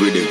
rhythm.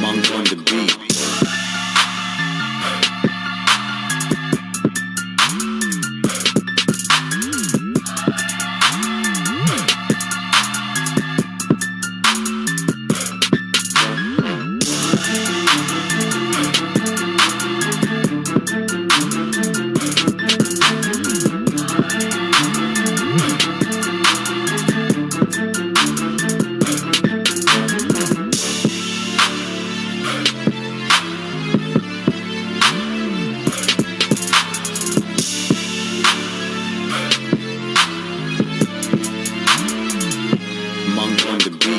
Monk on the beat. Monk on the beat.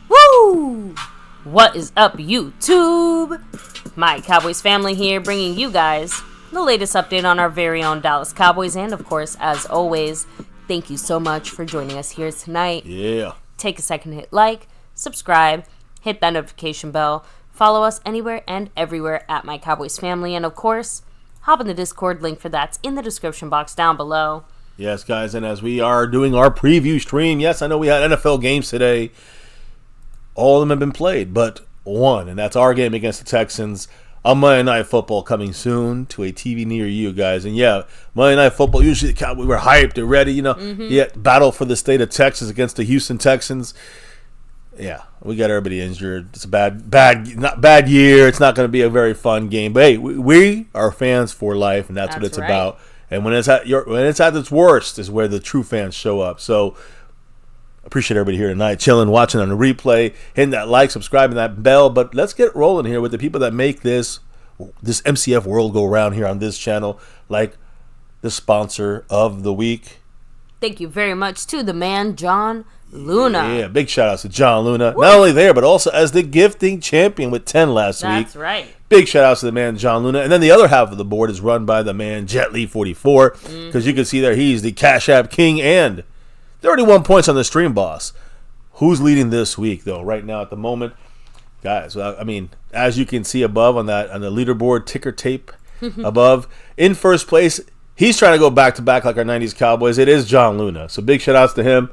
Woo! What is up, YouTube? My Cowboys family here, bringing you guys the latest update on our very own Dallas Cowboys. And of course, as always, thank you so much for joining us here tonight. Yeah. Take a second to hit like, subscribe, hit that notification bell, follow us anywhere and everywhere at My Cowboys Family, and of course, hop in the Discord. Link for that's in the description box down below. Yes, guys, and as we are doing our preview stream, yes, I know we had NFL games today. All of them have been played, but one, and that's our game against the Texans on Monday Night Football, coming soon to a TV near you guys. And yeah, Monday Night Football, usually the Cowboys were hyped and ready, Yeah, battle for the state of Texas against the Houston Texans. Yeah, we got everybody injured. It's a bad year. It's not going to be a very fun game. But hey, we are fans for life, and that's what it's right. about. And when it's at its worst is where the true fans show up. So appreciate everybody here tonight, chilling, watching on the replay, hitting that like, subscribing, that bell. But let's get rolling here with the people that make this MCF world go round here on this channel, like the sponsor of the week. Thank you very much to the man, John Luna. Yeah, big shout outs to John Luna. Woo! Not only there, but also as the gifting champion with 10 last week. That's right. Big shout outs to the man, John Luna. And then the other half of the board is run by the man, Jet Lee 44. Because you can see there, he's the Cash App King and 31 points on the stream boss. Who's leading this week, though, right now at the moment? Guys, I mean, as you can see above on the leaderboard ticker tape above, in first place, he's trying to go back-to-back like our 90s Cowboys. It is John Luna. So big shout outs to him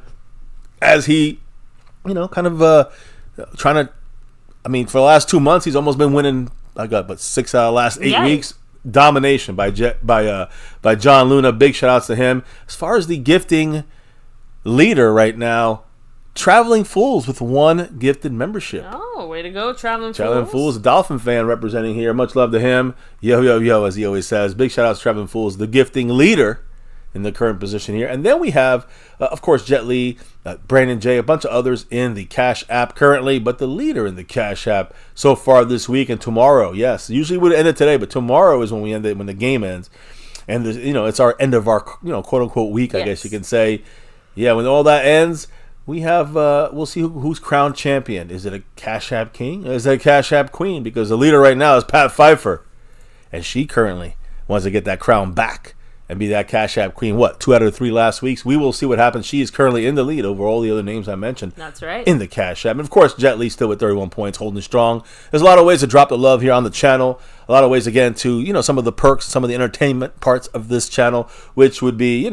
as he, kind of trying to, for the last 2 months, he's almost been winning, 6 out of the last 8 weeks. Domination by John Luna. Big shout outs to him. As far as the gifting leader right now, Traveling Fools with 1 gifted membership. Oh, way to go, Traveling Fools. Traveling Fools, a Dolphin fan representing here. Much love to him. Yo, yo, yo, as he always says. Big shout out to Traveling Fools, the gifting leader in the current position here. And then we have, of course, Jet Lee, Brandon J, a bunch of others in the Cash App currently, but the leader in the Cash App so far this week and tomorrow. Yes, usually would end it today, but tomorrow is when we end it, when the game ends. And, it's our end of our, quote-unquote week, I guess you can say. Yeah, when all that ends, we have, we'll see who's crowned champion. Is it a Cash App King or is it a Cash App Queen? Because the leader right now is Pat Pfeiffer. And she currently wants to get that crown back and be that Cash App queen. What, 2 out of the 3 last weeks? We will see what happens. She is currently in the lead over all the other names I mentioned. That's right. In the Cash App. And of course, Jet Li still with 31 points, holding strong. There's a lot of ways to drop the love here on the channel. A lot of ways, again, to, some of the perks, some of the entertainment parts of this channel, which would be,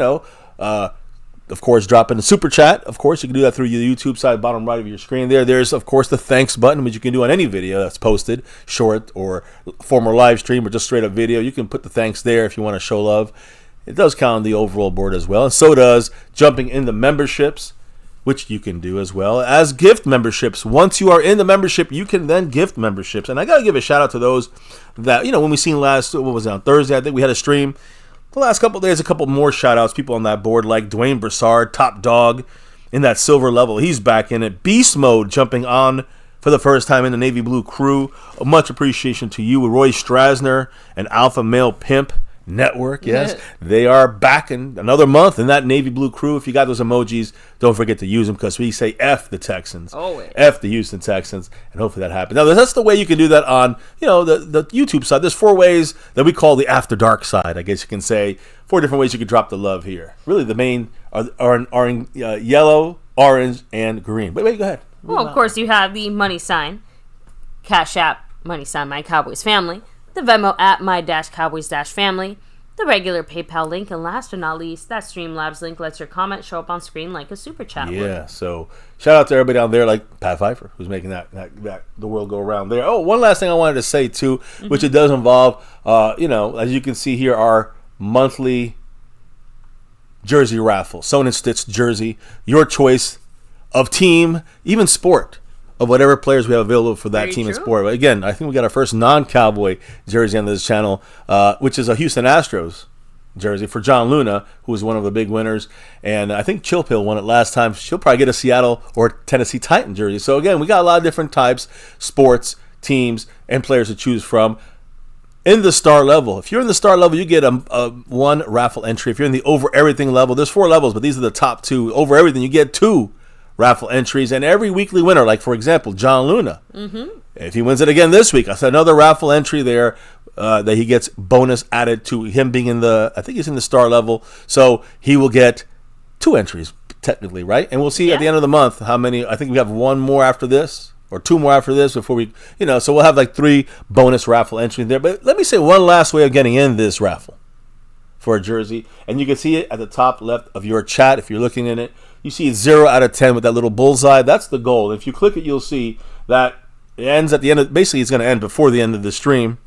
of course, drop in the super chat. Of course, you can do that through the YouTube side, bottom right of your screen there. There's, of course, the thanks button, which you can do on any video that's posted, short or former live stream or just straight up video. You can put the thanks there if you want to show love. It does count on the overall board as well. And so does jumping in the memberships, which you can do as well as gift memberships. Once you are in the membership, you can then gift memberships. And I got to give a shout out to those that, when we seen last, what was it, on Thursday, I think we had a stream. The last couple of days, a couple more shout outs, people on that board like Dwayne Broussard, top dog in that silver level. He's back in it. Beast mode jumping on for the first time in the Navy Blue crew. Much appreciation to you, Roy Strasner and Alpha Male Pimp Network. Yes, they are back in another month in that Navy Blue crew. If you got those emojis, don't forget to use them because we say F the Texans. Always. F the Houston Texans, and hopefully that happens. Now, that's the way you can do that on, the YouTube side. There's 4 ways that we call the After Dark side, I guess you can say. 4 different ways you can drop the love here. Really, the main are in yellow, orange, and green. Wait, go ahead. Well, of course, you have the money sign, Cash App, money sign, MyCowboysFamily, the Venmo at My-Cowboys-Family, the regular PayPal link, and last but not least, that Streamlabs link lets your comment show up on screen like a super chat would. So shout out to everybody down there like Pat Pfeiffer, who's making that the world go around there. Oh, one last thing I wanted to say, too, which it does involve, as you can see here, our monthly jersey raffle. Sewn and stitched jersey, your choice of team, even sport, of whatever players we have available for that Very team and true. sport. But again, I think we got our first non-Cowboy jersey on this channel, which is a Houston Astros jersey for John Luna, who was one of the big winners. And I think Chill Pill won it last time. She'll probably get a Seattle or Tennessee Titan jersey. So again, we got a lot of different types, sports, teams, and players to choose from. In the star level, if you're in the star level, you get a 1 raffle entry. If you're in the over everything level, there's 4 levels, but these are the top 2. Over everything, you get 2 raffle entries, and every weekly winner, like for example John Luna, if he wins it again this week, I said another raffle entry there that he gets bonus added to him being in the, I think he's in the star level, so he will get 2 entries technically, right? And we'll see at the end of the month how many. I think we have 1 more after this or 2 more after this before we, so we'll have like 3 bonus raffle entries there. But let me say one last way of getting in this raffle for a jersey, and you can see it at the top left of your chat if you're looking in it. You see 0 out of 10 with that little bullseye. That's the goal. If you click it, you'll see that it ends at the end of, basically it's going to end before the end of the stream.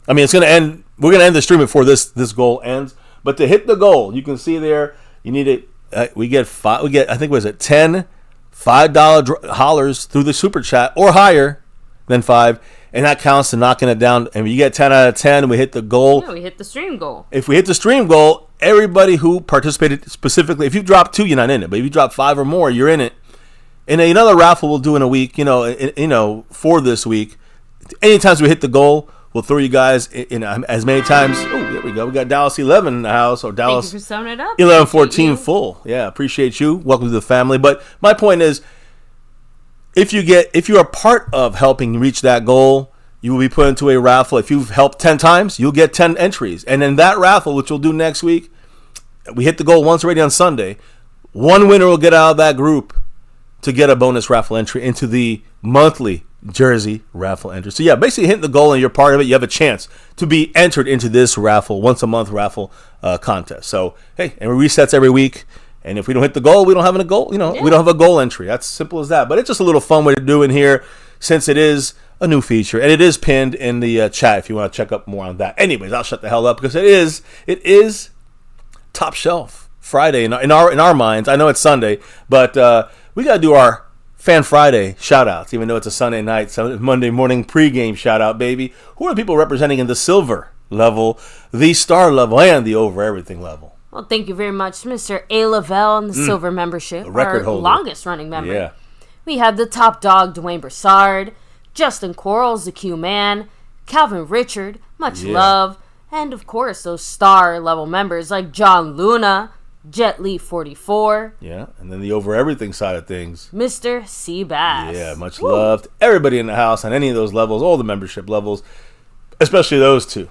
I mean, it's going to end, we're going to end the stream before this goal ends. But to hit the goal, you can see there, you need it, we get, I think, was it 10 $5 hollers through the super chat or higher than 5. And that counts to knocking it down. And you get 10 out of 10, and we hit the goal. Yeah, we hit the stream goal. If we hit the stream goal, everybody who participated specifically, if you drop 2, you're not in it. But if you drop 5 or more, you're in it. And another raffle we'll do in a week, for this week. Anytime we hit the goal, we'll throw you guys in as many times. Oh, there we go. We got Dallas 11 in the house, or Dallas Thank you for summing it up. 11-14 full. Yeah, appreciate you. Welcome to the family. But my point is, if you are part of helping reach that goal, you will be put into a raffle. If you've helped 10 times, you'll get 10 entries. And in that raffle, which we'll do next week, we hit the goal once already on Sunday. 1 winner will get out of that group to get a bonus raffle entry into the monthly jersey raffle entry. So yeah, basically hitting the goal and you're part of it, you have a chance to be entered into this raffle, once a month raffle contest. So hey, and it resets every week. And if we don't hit the goal, we don't have a goal. We don't have a goal entry. That's simple as that. But it's just a little fun way to do in here, since it is a new feature, and it is pinned in the chat if you want to check up more on that. Anyways, I'll shut the hell up because it is top shelf Friday in our minds. I know it's Sunday, but we got to do our Fan Friday shout outs, even though it's a Sunday night, so Monday morning pregame shout out, baby. Who are the people representing in the silver level, the star level, and the over everything level? Well, thank you very much, Mr. A. Lavelle in the silver membership, record our holder. longest running member. Yeah. We have the top dog, Dwayne Broussard, Justin Quarles, the Q Man, Calvin Richard, much love, and of course those star level members like John Luna, Jet Li 44. Yeah, and then the over everything side of things, Mr. C. Bass. Yeah, much loved. Everybody in the house on any of those levels, all the membership levels, especially those 2.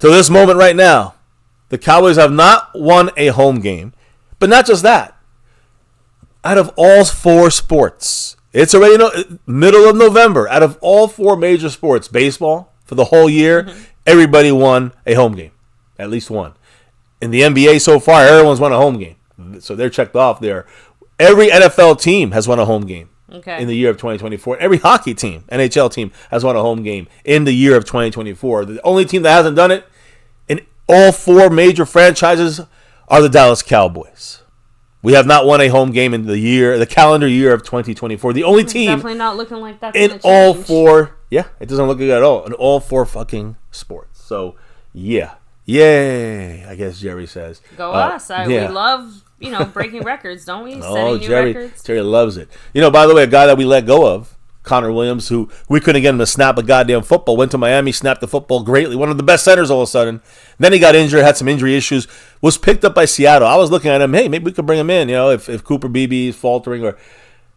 to this moment right now, the Cowboys have not won a home game. But not just that. Out of all 4 sports, it's already middle of November. Out of all 4 major sports, baseball, for the whole year, everybody won a home game. At least one. In the NBA so far, everyone's won a home game. So they're checked off there. Every NFL team has won a home game in the year of 2024. Every hockey team, NHL team, has won a home game in the year of 2024. The only team that hasn't done it in all 4 major franchises are the Dallas Cowboys. We have not won a home game in the calendar year of 2024. The only team definitely not looking like that's in all 4. Yeah, it doesn't look good at all in all 4 fucking sports. So yeah, yay! I guess Jerry says. Go us! We love breaking records, don't we? Oh, Setting new records. Jerry loves it. By the way, a guy that we let go of, Connor Williams, who we couldn't get him to snap a goddamn football, went to Miami, snapped the football greatly. One of the best centers all of a sudden. Then he got injured, had some injury issues, was picked up by Seattle. I was looking at him, hey, maybe we could bring him in, if Cooper Beebe is faltering.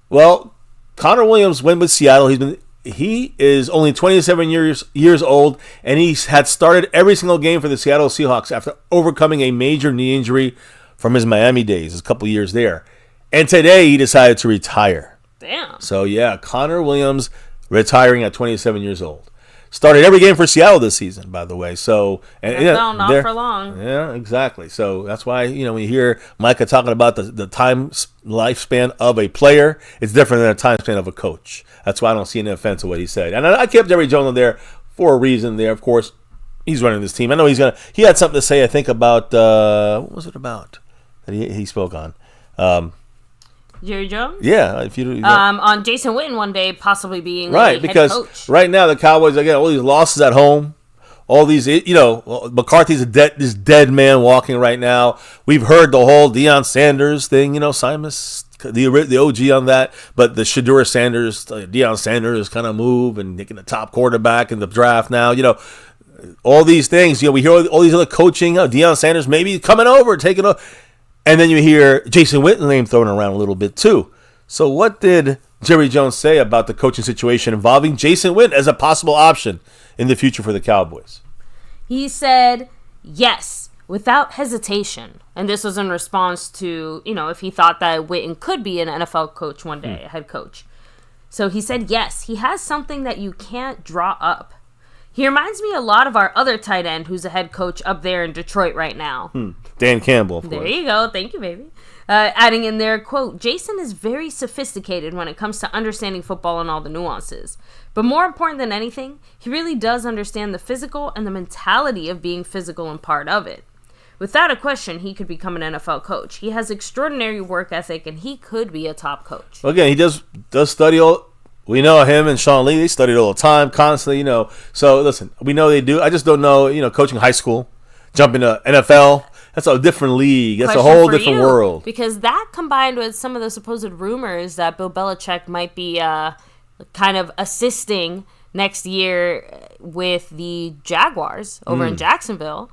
Well, Connor Williams went with Seattle. He is only 27 years old, and he's had started every single game for the Seattle Seahawks after overcoming a major knee injury from his Miami days, his couple years there. And today he decided to retire. Damn. So, yeah, Connor Williams retiring at 27 years old. Started every game for Seattle this season, by the way. So, not for long. Yeah, exactly. So that's why, when you hear Micah talking about the time lifespan of a player, it's different than a time span of a coach. That's why I don't see any offense to what he said. And I kept Jerry Jones there for a reason there. Of course, he's running this team. I know he had something to say, I think, about, what was it about that he spoke on? Jerry Jones? Yeah, if you on Jason Witten one day possibly being right, because head coach. Right now the Cowboys again all these losses at home, all these McCarthy's this dead man walking right now. We've heard the whole Deion Sanders thing, Simus, the OG on that, but the Shedeur Sanders, Deion Sanders kind of move and making the top quarterback in the draft now, all these things. We hear all these other coaching. Deion Sanders maybe coming over, taking over. And then you hear Jason Witten name thrown around a little bit too. So what did Jerry Jones say about the coaching situation involving Jason Witten as a possible option in the future for the Cowboys? He said yes, without hesitation. And this was in response to, if he thought that Witten could be an NFL coach one day, a head coach. So he said yes, he has something that you can't draw up. He reminds me a lot of our other tight end who's a head coach up there in Detroit right now. Dan Campbell, of course. There you go. Thank you, baby. Adding in there, quote, Jason is very sophisticated when it comes to understanding football and all the nuances. But more important than anything, he really does understand the physical and the mentality of being physical and part of it. Without a question, he could become an NFL coach. He has extraordinary work ethic, and he could be a top coach. Well, again, he does study all. We know him and Sean Lee, they studied all the time, constantly, So, listen, we know they do. I just don't know, coaching high school, jumping to NFL. That's a different league. That's Question a whole for different you, world. Because that combined with some of the supposed rumors that Bill Belichick might be kind of assisting next year with the Jaguars over in Jacksonville.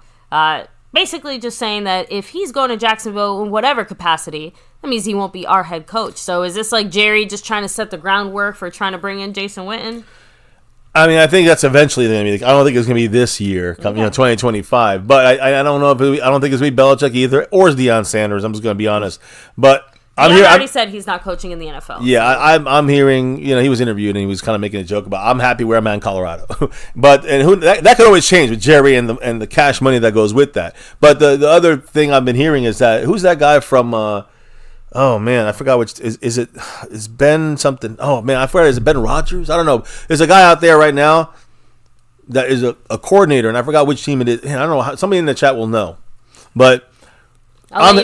Basically just saying that if he's going to Jacksonville in whatever capacity, that means he won't be our head coach. So is this like Jerry just trying to set the groundwork for trying to bring in Jason Witten? I mean, I think that's eventually going to be. I don't think it's going to be this year, 2025. But I don't know if I don't think it's going to be Belichick either, or it's Deion Sanders. I'm just going to be honest. But He already said he's not coaching in the NFL. Yeah, I'm hearing. He was interviewed and he was kind of making a joke about I'm happy where I'm at in Colorado. But that could always change with Jerry and the cash money that goes with that. But the other thing I've been hearing is that who's that guy from? Oh man, I forgot which is Ben something. Oh man, I forgot. Is it Ben Rogers? I don't know. There's a guy out there right now that is a coordinator, and I forgot which team it is. I don't know. Somebody in the chat will know, but. I'm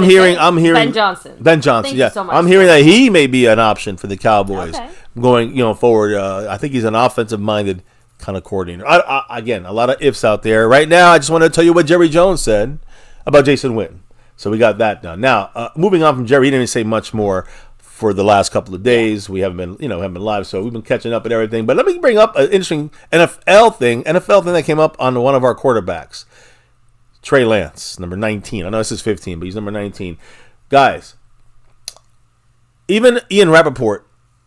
hearing Ben Johnson. Ben Johnson, Thank yeah. you so much. I'm hearing that he may be an option for the Cowboys going forward. I think he's an offensive-minded kind of coordinator. Again, a lot of ifs out there. Right now, I just want to tell you what Jerry Jones said about Jason Witten. So we got that done. Now, moving on from Jerry, he didn't say much more for the last couple of days. We haven't been live, so we've been catching up and everything. But let me bring up an interesting NFL thing that came up on one of our quarterbacks. Trey Lance, number 19. I know this is 15, but he's number 19. Guys, even Ian Rappaport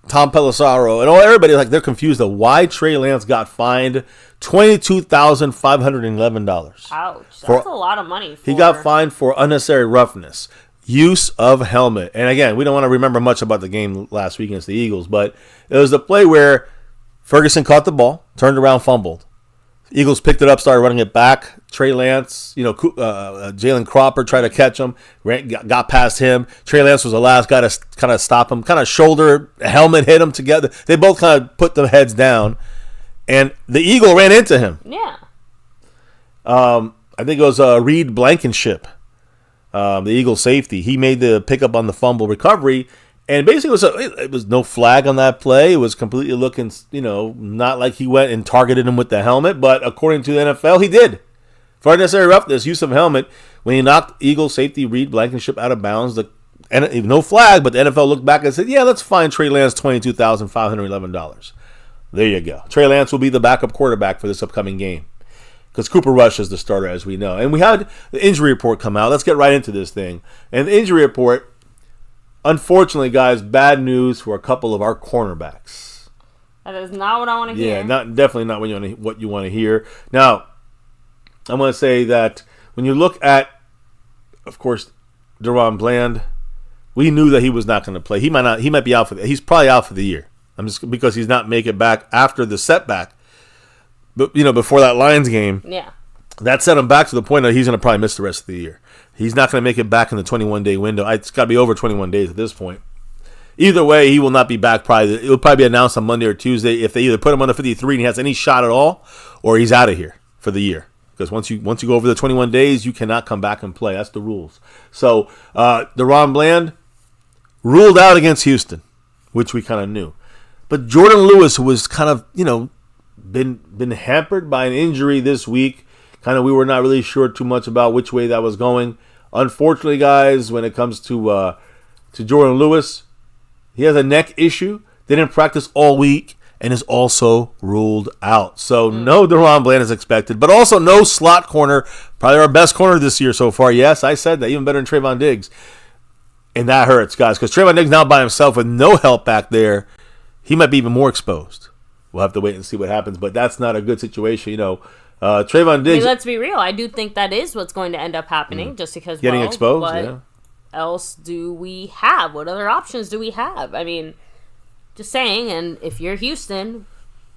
Tom Pelissaro, and everybody, like, they're confused of why Trey Lance got fined $22,511. Ouch. That's a lot of money. He got fined for unnecessary roughness, use of helmet. And again, we don't want to remember much about the game last week against the Eagles, but it was the play where Ferguson caught the ball, turned around, fumbled. Eagles picked it up, started running it back. Trey Lance, Jalen Cropper tried to catch him, got past him. Trey Lance was the last guy to kind of stop him, kind of shoulder, helmet hit him together. They both kind of put their heads down, and the Eagle ran into him. Yeah. I think it was Reed Blankenship, the Eagle safety. He made the pickup on the fumble recovery, and basically it was no flag on that play. It was completely looking, not like he went and targeted him with the helmet, but according to the NFL, he did. For unnecessary roughness, use of helmet, when he knocked Eagle safety Reed Blankenship out of bounds, no flag, but the NFL looked back and said, yeah, let's fine Trey Lance $22,511. There you go. Trey Lance will be the backup quarterback for this upcoming game, because Cooper Rush is the starter, as we know. And we had the injury report come out. Let's get right into this thing. And the injury report, unfortunately, guys, bad news for a couple of our cornerbacks. That is not what I want to hear. Yeah, definitely not what you want to hear. Now, I'm going to say that when you look at, of course, DaRon Bland, we knew that he was not going to play. He might be out he's probably out for the year. Because he's not making it back after the setback. But before that Lions game, yeah, that set him back to the point that he's going to probably miss the rest of the year. He's not going to make it back in the 21-day window. It's got to be over 21 days at this point. Either way, he will not be back. It will probably be announced on Monday or Tuesday if they either put him on the 53 and he has any shot at all, or he's out of here for the year. Because once you go over the 21 days, you cannot come back and play. That's the rules. So DaRon Bland ruled out against Houston, which we kind of knew. But Jordan Lewis, who was kind of been hampered by an injury this week, we were not really sure too much about which way that was going. Unfortunately, guys, when it comes to Jordan Lewis, he has a neck issue. Didn't practice all week and is also ruled out. So no DaRon Bland is expected, but also no slot corner. Probably our best corner this year so far. Yes, I said that. Even better than Trayvon Diggs. And that hurts, guys, because Trayvon Diggs now by himself with no help back there, he might be even more exposed. We'll have to wait and see what happens, but that's not a good situation. Trayvon Diggs. Let's be real. I do think that is what's going to end up happening, just because getting exposed. What else do we have? What other options do we have? I mean, just saying. And if you're Houston,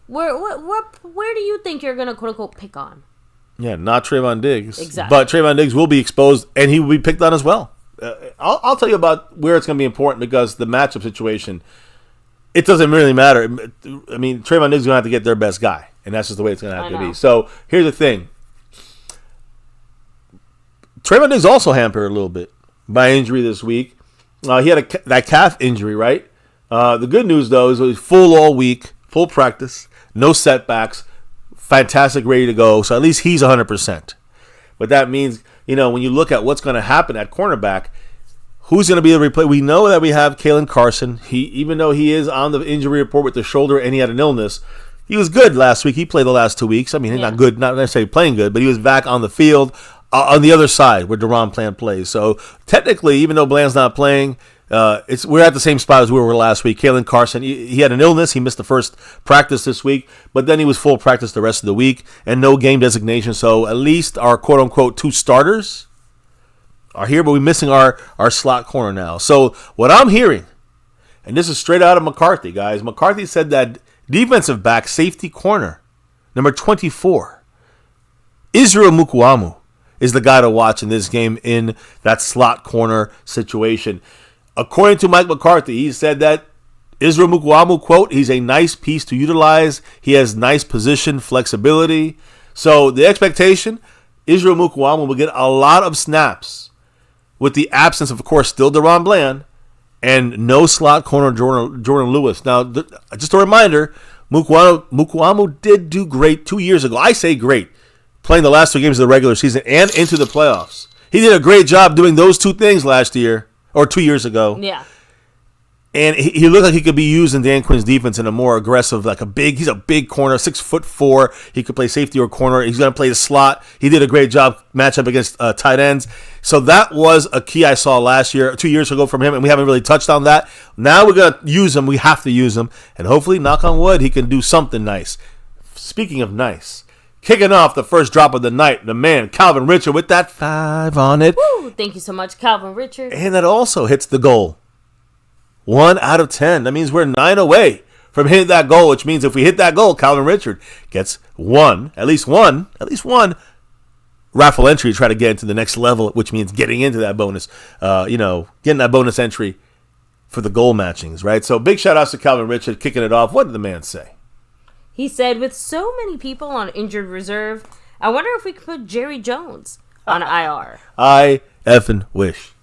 where do you think you're going to quote unquote pick on? Yeah, not Trayvon Diggs. Exactly. But Trayvon Diggs will be exposed, and he will be picked on as well. I'll tell you about where it's going to be important, because the matchup situation, it doesn't really matter. I mean, Trayvon Diggs is going to have to get their best guy, and that's just the way it's going to have to be. So here's the thing. Trayvon Diggs also hampered a little bit by injury this week. He had that calf injury, right? The good news, though, is he was full all week, full practice, no setbacks, fantastic, ready to go. So at least he's 100%. But that means, when you look at what's going to happen at cornerback, who's going to be the replacement? We know that we have Kalen Carson. Even though he is on the injury report with the shoulder and he had an illness, he was good last week. He played the last 2 weeks. I mean, he's not good, not necessarily playing good, but he was back on the field on the other side where DaRon Bland plays. So technically, even though Bland's not playing, we're at the same spot as we were last week. Kalen Carson, he had an illness. He missed the first practice this week, but then he was full practice the rest of the week and no game designation. So at least our quote-unquote 2 starters are here, but we're missing our slot corner now. So what I'm hearing, and this is straight out of McCarthy, guys. McCarthy said that defensive back, safety corner, number 24, Israel Mukuamu, is the guy to watch in this game in that slot corner situation. According to Mike McCarthy, he said that Israel Mukuamu, quote, he's a nice piece to utilize. He has nice position flexibility. So the expectation, Israel Mukuamu will get a lot of snaps with the absence of course, still DaRon Bland and no slot corner Jordan Lewis. Now, just a reminder, Mukuamu did do great 2 years ago. I say great, playing the last 2 games of the regular season and into the playoffs. He did a great job doing those 2 things last year. Or 2 years ago. Yeah. And he looked like he could be used in Dan Quinn's defense in a more aggressive, he's a big corner, 6'4". He could play safety or corner. He's going to play the slot. He did a great job matchup against tight ends. So that was a key I saw last year, 2 years ago from him, and we haven't really touched on that. Now we're going to use him. We have to use him. And hopefully, knock on wood, he can do something nice. Speaking of nice, kicking off the first drop of the night, the man, Calvin Richard, with that 5 on it. Woo! Thank you so much, Calvin Richard. And that also hits the goal. 1 out of 10. That means we're 9 away from hitting that goal, which means if we hit that goal, Calvin Richard gets at least one raffle entry to try to get into the next level, which means getting into that bonus, getting that bonus entry for the goal matchings, right? So big shout outs to Calvin Richard kicking it off. What did the man say? He said, with so many people on injured reserve, I wonder if we could put Jerry Jones on IR. I effing wish.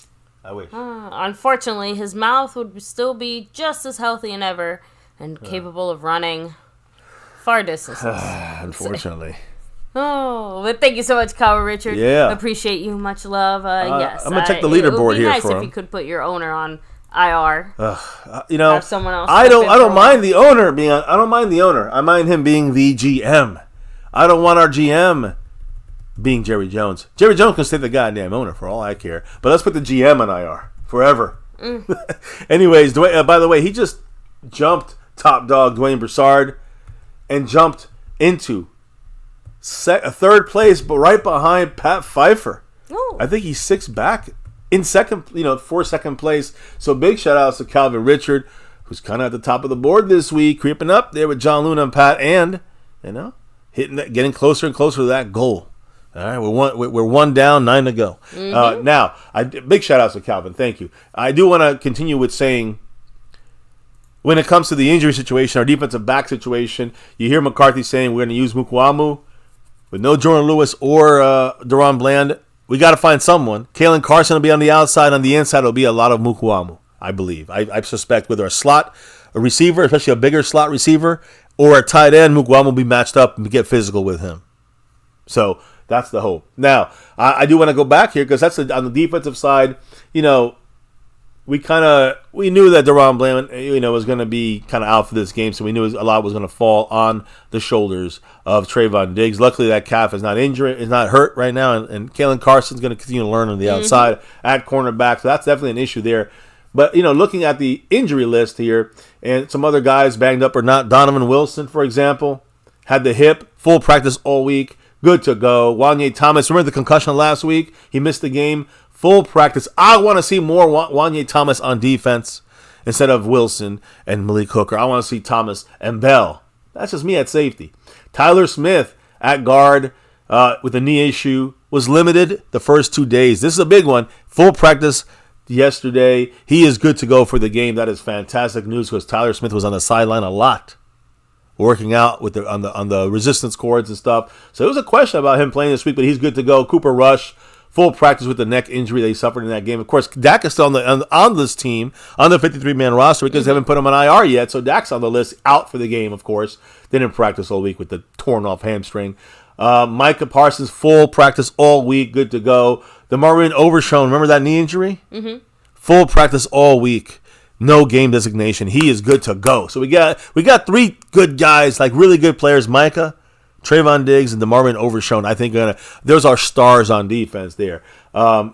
I wish. Unfortunately, his mouth would still be just as healthy as ever and capable of running far distances. Unfortunately. Oh, but thank you so much, Cowboy Richard. Yeah. Appreciate you. Much love. Yes. I'm going to check the leaderboard here for him. It would be nice if you could put your owner on IR. Have someone else. I don't mind the owner being on. I don't mind the owner. I mind him being the GM. I don't want our GM being Jerry Jones. Jerry Jones can stay the goddamn owner for all I care. But let's put the GM on IR forever. Anyways, by the way, he just jumped top dog Dwayne Broussard and jumped into third place, but right behind Pat Pfeiffer. Ooh. I think he's 6 back in second, for second place. So big shout outs to Calvin Richard, who's kind of at the top of the board this week, creeping up there with John Luna and Pat, and getting closer and closer to that goal. All right, we're 1 down, 9 to go. Now, big shout outs to Calvin. Thank you. I do want to continue with saying, when it comes to the injury situation, our defensive back situation, you hear McCarthy saying we're going to use Mukuamu with no Jordan Lewis or Deron Bland. We got to find someone. Kalen Carson will be on the outside. On the inside, it'll be a lot of Mukuamu, I believe. I suspect whether a receiver, especially a bigger slot receiver, or a tight end, Mukuamu will be matched up and get physical with him. So that's the hope. Now, I do want to go back here because that's on the defensive side. We knew that Deron Bland, was going to be kind of out for this game, so we knew a lot was going to fall on the shoulders of Trayvon Diggs. Luckily, that calf is not hurt right now, and Kalen Carson's going to continue to learn on the outside at cornerback, so that's definitely an issue there. But, looking at the injury list here, and some other guys banged up or not, Donovan Wilson, for example, had the hip, full practice all week, good to go. Wanye Thomas, remember the concussion last week? He missed the game. Full practice. I want to see more Wanye Thomas on defense instead of Wilson and Malik Hooker. I want to see Thomas and Bell. That's just me at safety. Tyler Smith at guard with a knee issue was limited the first 2 days. This is a big one. Full practice yesterday. He is good to go for the game. That is fantastic news because Tyler Smith was on the sideline a lot, working out with on the resistance cords and stuff. So there was a question about him playing this week, but he's good to go. Cooper Rush, full practice with the neck injury that he suffered in that game. Of course, Dak is still on this team, on the 53-man roster because they haven't put him on IR yet. So Dak's on the list, out for the game, of course. Didn't practice all week with the torn-off hamstring. Micah Parsons, full practice all week, good to go. DeMarvin Overshown, remember that knee injury? Mm-hmm. Full practice all week. No game designation. He is good to go. So we got 3 good guys, like really good players. Micah, Trayvon Diggs, and DeMarvin Overshown. I think those are stars on defense there. I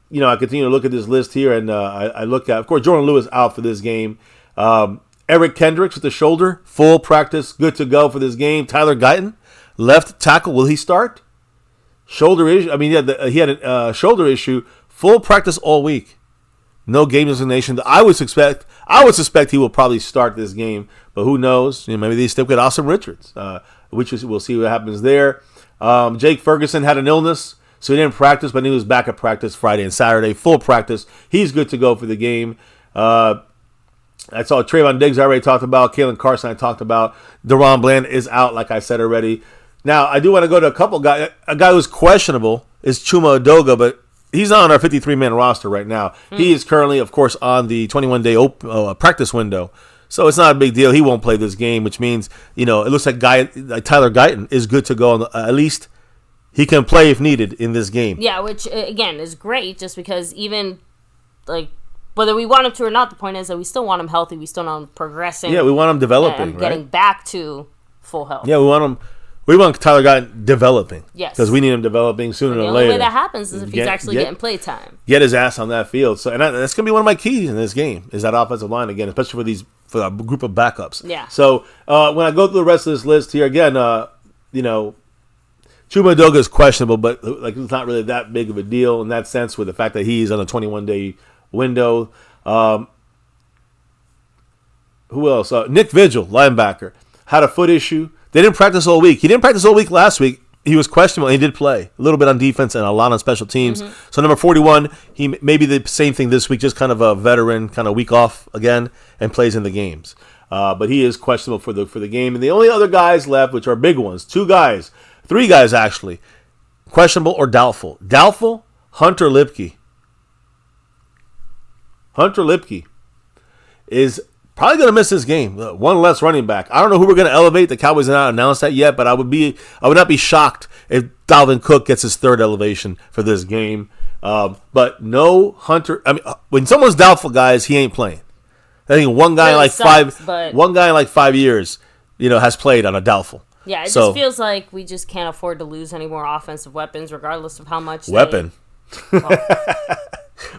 continue to look at this list here, and I look at, of course, Jordan Lewis out for this game. Eric Kendricks with the shoulder, full practice, good to go for this game. Tyler Guyton, left tackle, will he start? Shoulder issue. He had a shoulder issue. Full practice all week. No game designation. I would suspect he will probably start this game, but who knows? Maybe they stick with Austin Richards, we'll see what happens there. Jake Ferguson had an illness, so he didn't practice, but he was back at practice Friday and Saturday, full practice. He's good to go for the game. I saw Trayvon Diggs I already talked about. Kalen Carson I talked about. Deron Bland is out, like I said already. Now, I do want to go to a couple guys. A guy who's questionable is Chuma Edoga, but he's not on our 53-man roster right now. He is currently, of course, on the 21-day practice window. So it's not a big deal. He won't play this game, which means, it looks like Tyler Guyton is good to go. At least he can play if needed in this game. Yeah, which, again, is great just because even, whether we want him to or not, the point is that we still want him healthy. We still want him progressing. Yeah, we want him developing, and getting back to full health. Yeah, we want Tyler Guyton developing. Yes. Because we need him developing sooner than later. The only way that happens is if he's actually getting play time. Get his ass on that field. So, and that's going to be one of my keys in this game, is that offensive line again, especially for a group of backups. Yeah. So, when I go through the rest of this list here, again, Chuma Edoga is questionable, but it's not really that big of a deal in that sense with the fact that he's on a 21-day window. Who else? Nick Vigil, linebacker, had a foot issue. They didn't practice all week. He didn't practice all week last week. He was questionable, and he did play a little bit on defense and a lot on special teams. Mm-hmm. So number 41, he may be the same thing this week, just kind of a veteran, kind of week off again, and plays in the games. But he is questionable for the game. And the only other guys left, which are big ones, 3 guys actually, questionable or doubtful. Doubtful, Hunter Lipke. Hunter Lipke is probably going to miss this game. One less running back. I don't know who we're going to elevate. The Cowboys have not announced that yet, but I would not be shocked if Dalvin Cook gets his 3rd elevation for this game. But no Hunter. I mean, when someone's doubtful, guys, he ain't playing. I think one guy in like 5 years, has played on a doubtful. Yeah, it just feels like we just can't afford to lose any more offensive weapons, regardless of how much. Weapon.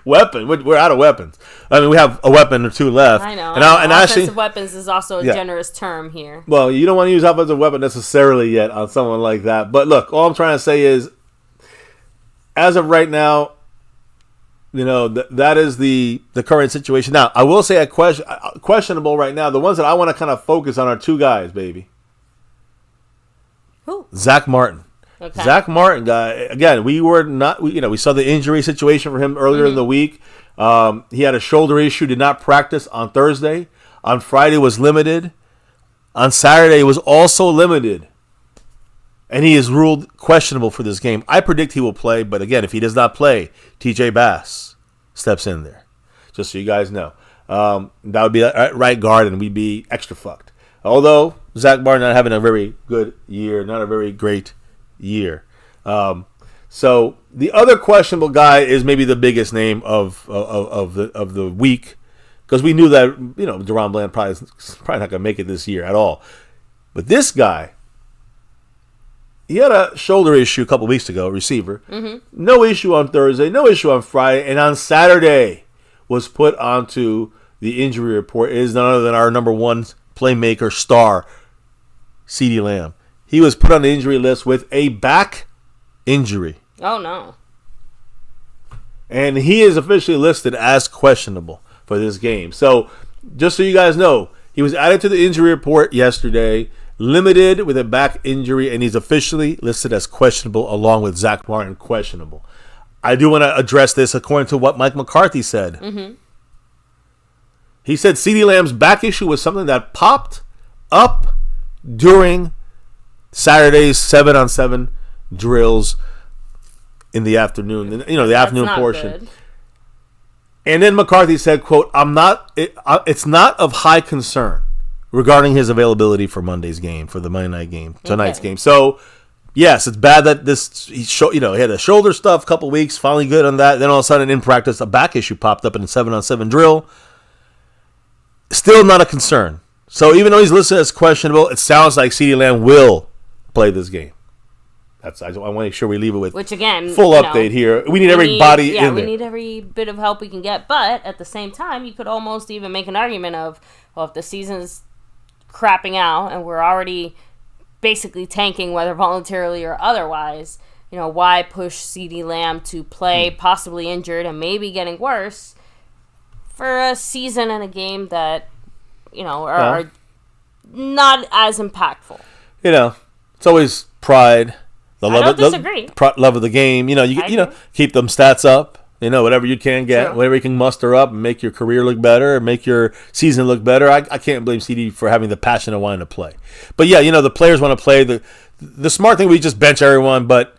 Weapon. We're out of weapons. I mean, we have a weapon or 2 left. I know. And offensive weapons is also a generous term here. Well, you don't want to use offensive weapon necessarily yet on someone like that. But look, all I'm trying to say is, as of right now, that is the current situation. Now, I will say questionable right now. The ones that I want to kind of focus on are 2 guys, baby. Who? Zach Martin. Okay. Zach Martin, guy. Again, we saw the injury situation for him earlier in the week. He had a shoulder issue, did not practice on Thursday. On Friday was limited. On Saturday was also limited. And he is ruled questionable for this game. I predict he will play, but again, if he does not play, TJ Bass steps in there. Just so you guys know. That would be a right guard, and we'd be extra fucked. Although, Zach Martin not having a very good year, not a very great year. So the other questionable guy is maybe the biggest name of the week, because we knew that Deron Bland probably not going to make it this year at all. But this guy, he had a shoulder issue a couple weeks ago, receiver. Mm-hmm. No issue on Thursday, no issue on Friday, and on Saturday was put onto the injury report. It is none other than our number 1 playmaker star, Ceedee Lamb. He was put on the injury list with a back injury. Oh, no. And he is officially listed as questionable for this game. So, just so you guys know, he was added to the injury report yesterday, limited with a back injury, and he's officially listed as questionable along with Zach Martin questionable. I do want to address this according to what Mike McCarthy said. Mm-hmm. He said Ceedee Lamb's back issue was something that popped up during Saturday's 7-on-7 drills in the afternoon, the afternoon portion. Good. And then McCarthy said, quote, it's not of high concern regarding his availability for Monday's game, for the Monday night game, tonight's game. So, yes, it's bad that he had a shoulder stuff a couple weeks, finally good on that. Then all of a sudden in practice, a back issue popped up in a 7-on-7 drill. Still not a concern. So even though he's listed as questionable, it sounds like Ceedee Lamb will play this game. I want to make sure we leave it with full update here. We need everybody in there. We need every bit of help we can get. But at the same time, you could almost even make an argument of, well, if the season's crapping out and we're already basically tanking, whether voluntarily or otherwise, why push Ceedee Lamb to play possibly injured and maybe getting worse for a season and a game that, are not as impactful. It's always pride. I don't disagree. Love of the game. Keep them stats up. Whatever you can get, sure. Whatever you can muster up and make your career look better, and make your season look better. I can't blame Ceedee for having the passion of wanting to play. But yeah, the players want to play. The smart thing, we just bench everyone, but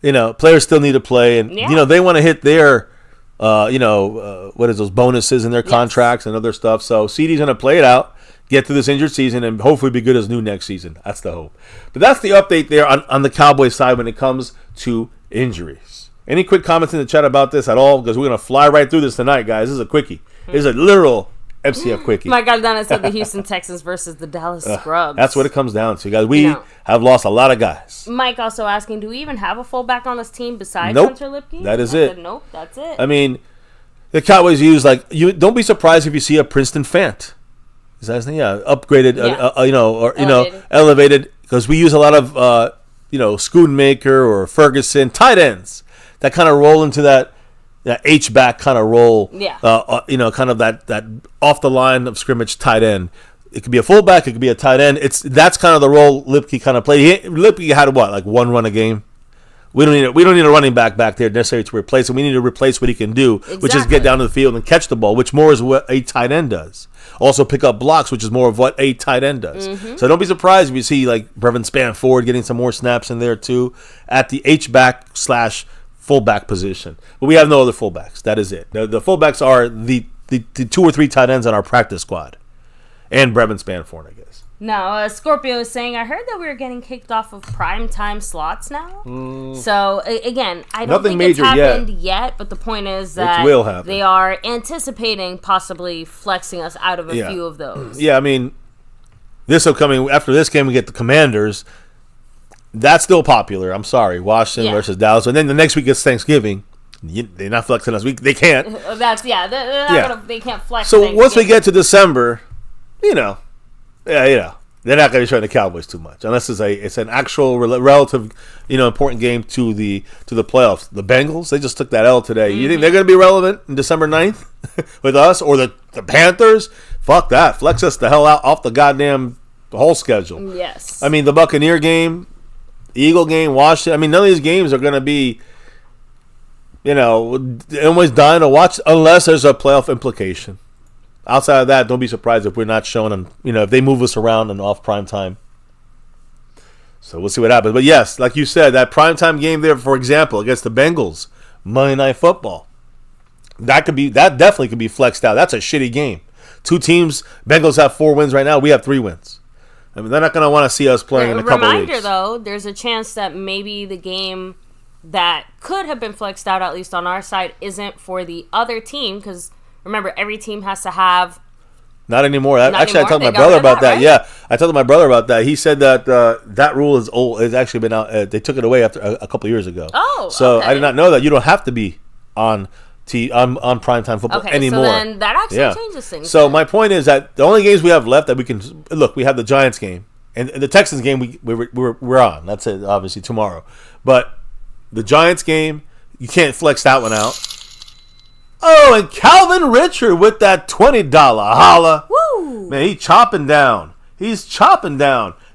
players still need to play, and they want to hit their what is those bonuses in their contracts and other stuff. So Ceedee's going to play it out, get through this injured season, and hopefully be good as new next season. That's the hope. But that's the update there on the Cowboys side when it comes to injuries. Any quick comments in the chat about this at all? Because we're going to fly right through this tonight, guys. This is a quickie. This is a literal MCF quickie. Mike Aldana said the Houston Texans versus the Dallas Scrubs. That's what it comes down to, guys. We have lost a lot of guys. Mike also asking, do we even have a fullback on this team besides Nope. Hunter Lipke? That is I it. said, nope, that's it. I mean, the Cowboys use, like, you don't be surprised if you see a Princeton Fant. Is that his name? Yeah, upgraded, elevated, because we use a lot of, Schoonmaker or Ferguson tight ends that kind of roll into that H-back kind of role. Yeah. Kind of that off the line of scrimmage tight end. It could be a fullback, it could be a tight end. That's kind of the role Lipke kind of played. Lipke had like one run a game. We don't need a running back there necessarily to replace him. We need to replace what he can do, which is get down to the field and catch the ball, which more is what a tight end does. Also pick up blocks, which is more of what a tight end does. Mm-hmm. So don't be surprised if you see like Brevin Spanford getting some more snaps in there too at the H-back / fullback position. But we have no other fullbacks. That is it. The fullbacks are the 2 or 3 tight ends on our practice squad. And Brevin Spanford, I guess. Now, Scorpio is saying, I heard that we were getting kicked off of primetime slots now. So, again, I don't think it's happened yet, but the point is that it will happen. They are anticipating possibly flexing us out of a few of those. Yeah, I mean, after this game, we get the Commanders. That's still popular. I'm sorry. Washington versus Dallas. And then the next week is Thanksgiving. They're not flexing us. They can't. They can't flex. So once we get to December, they're not going to be showing the Cowboys too much unless it's an actual relative, important game to the playoffs. The Bengals, they just took that L today. You think they're going to be relevant in December 9th with us or the Panthers? Fuck that. Flex us the hell out off the whole schedule. Yes. I mean, the Buccaneer game, Eagle game, Washington. I mean, none of these games are going to be, always dying to watch unless there's a playoff implication. Outside of that, don't be surprised if we're not showing them, if they move us around and off prime time. So we'll see what happens. But yes, like you said, that primetime game there, for example, against the Bengals, Monday Night Football, that definitely could be flexed out. That's a shitty game. 2 teams, Bengals have 4 wins right now. We have 3 wins. I mean, they're not going to want to see us playing in a couple weeks. Reminder, though, there's a chance that maybe the game that could have been flexed out, at least on our side, isn't for the other team, because remember, every team has to have... Not anymore. I told my brother about that. Right? Yeah, I told my brother about that. He said that that rule is old. It's actually been out. They took it away after a couple years ago. Oh, so okay. I did not know that. You don't have to be on primetime football anymore. So then that actually changes things. So my point is that the only games we have left that we can look, we have the Giants game and the Texans game. We're on. That's it. Obviously tomorrow, but the Giants game, you can't flex that one out. Oh, and Calvin Richard with that $20 holla. Woo! Man, he's chopping down.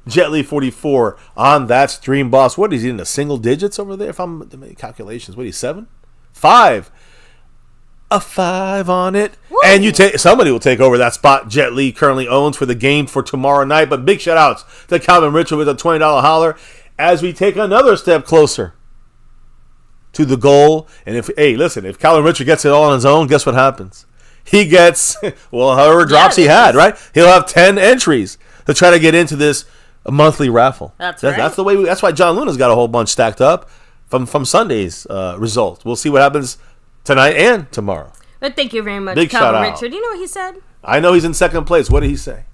Jet Li 44 on that stream, boss. What is he in the single digits over there? If I'm making calculations, what is he, 7? 5. A 5 on it. Woo! And somebody will take over that spot Jet Li currently owns for the game for tomorrow night. But big shout outs to Calvin Richard with a $20 holler as we take another step closer to the goal. And if Calvin Richard gets it all on his own, guess what happens? He gets, however drops he had, right? He'll have 10 entries to try to get into this monthly raffle. That's right. That's the way. That's why John Luna's got a whole bunch stacked up from Sunday's result. We'll see what happens tonight and tomorrow. But thank you very much, Big Calvin shout out. Richard. You know what he said? I know he's in second place. What did he say?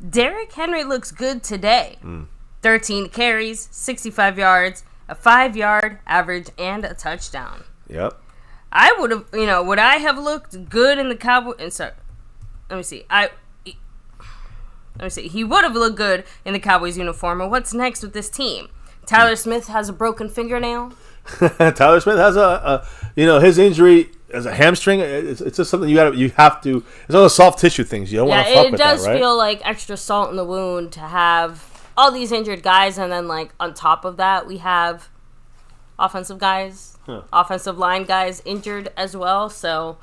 Derrick Henry looks good today. 13 carries, 65 yards, a 5-yard average, and a touchdown. Yep. I would have, would I have looked good in the Cowboys? Let me see. He would have looked good in the Cowboys uniform. And what's next with this team? Tyler Smith has a broken fingernail. Tyler Smith has his injury as a hamstring. It's just something you have to. It's all the soft tissue things. You don't want to fuck with that, right? It does feel like extra salt in the wound to have all these injured guys, and then on top of that, we have offensive guys, offensive line guys injured as well. So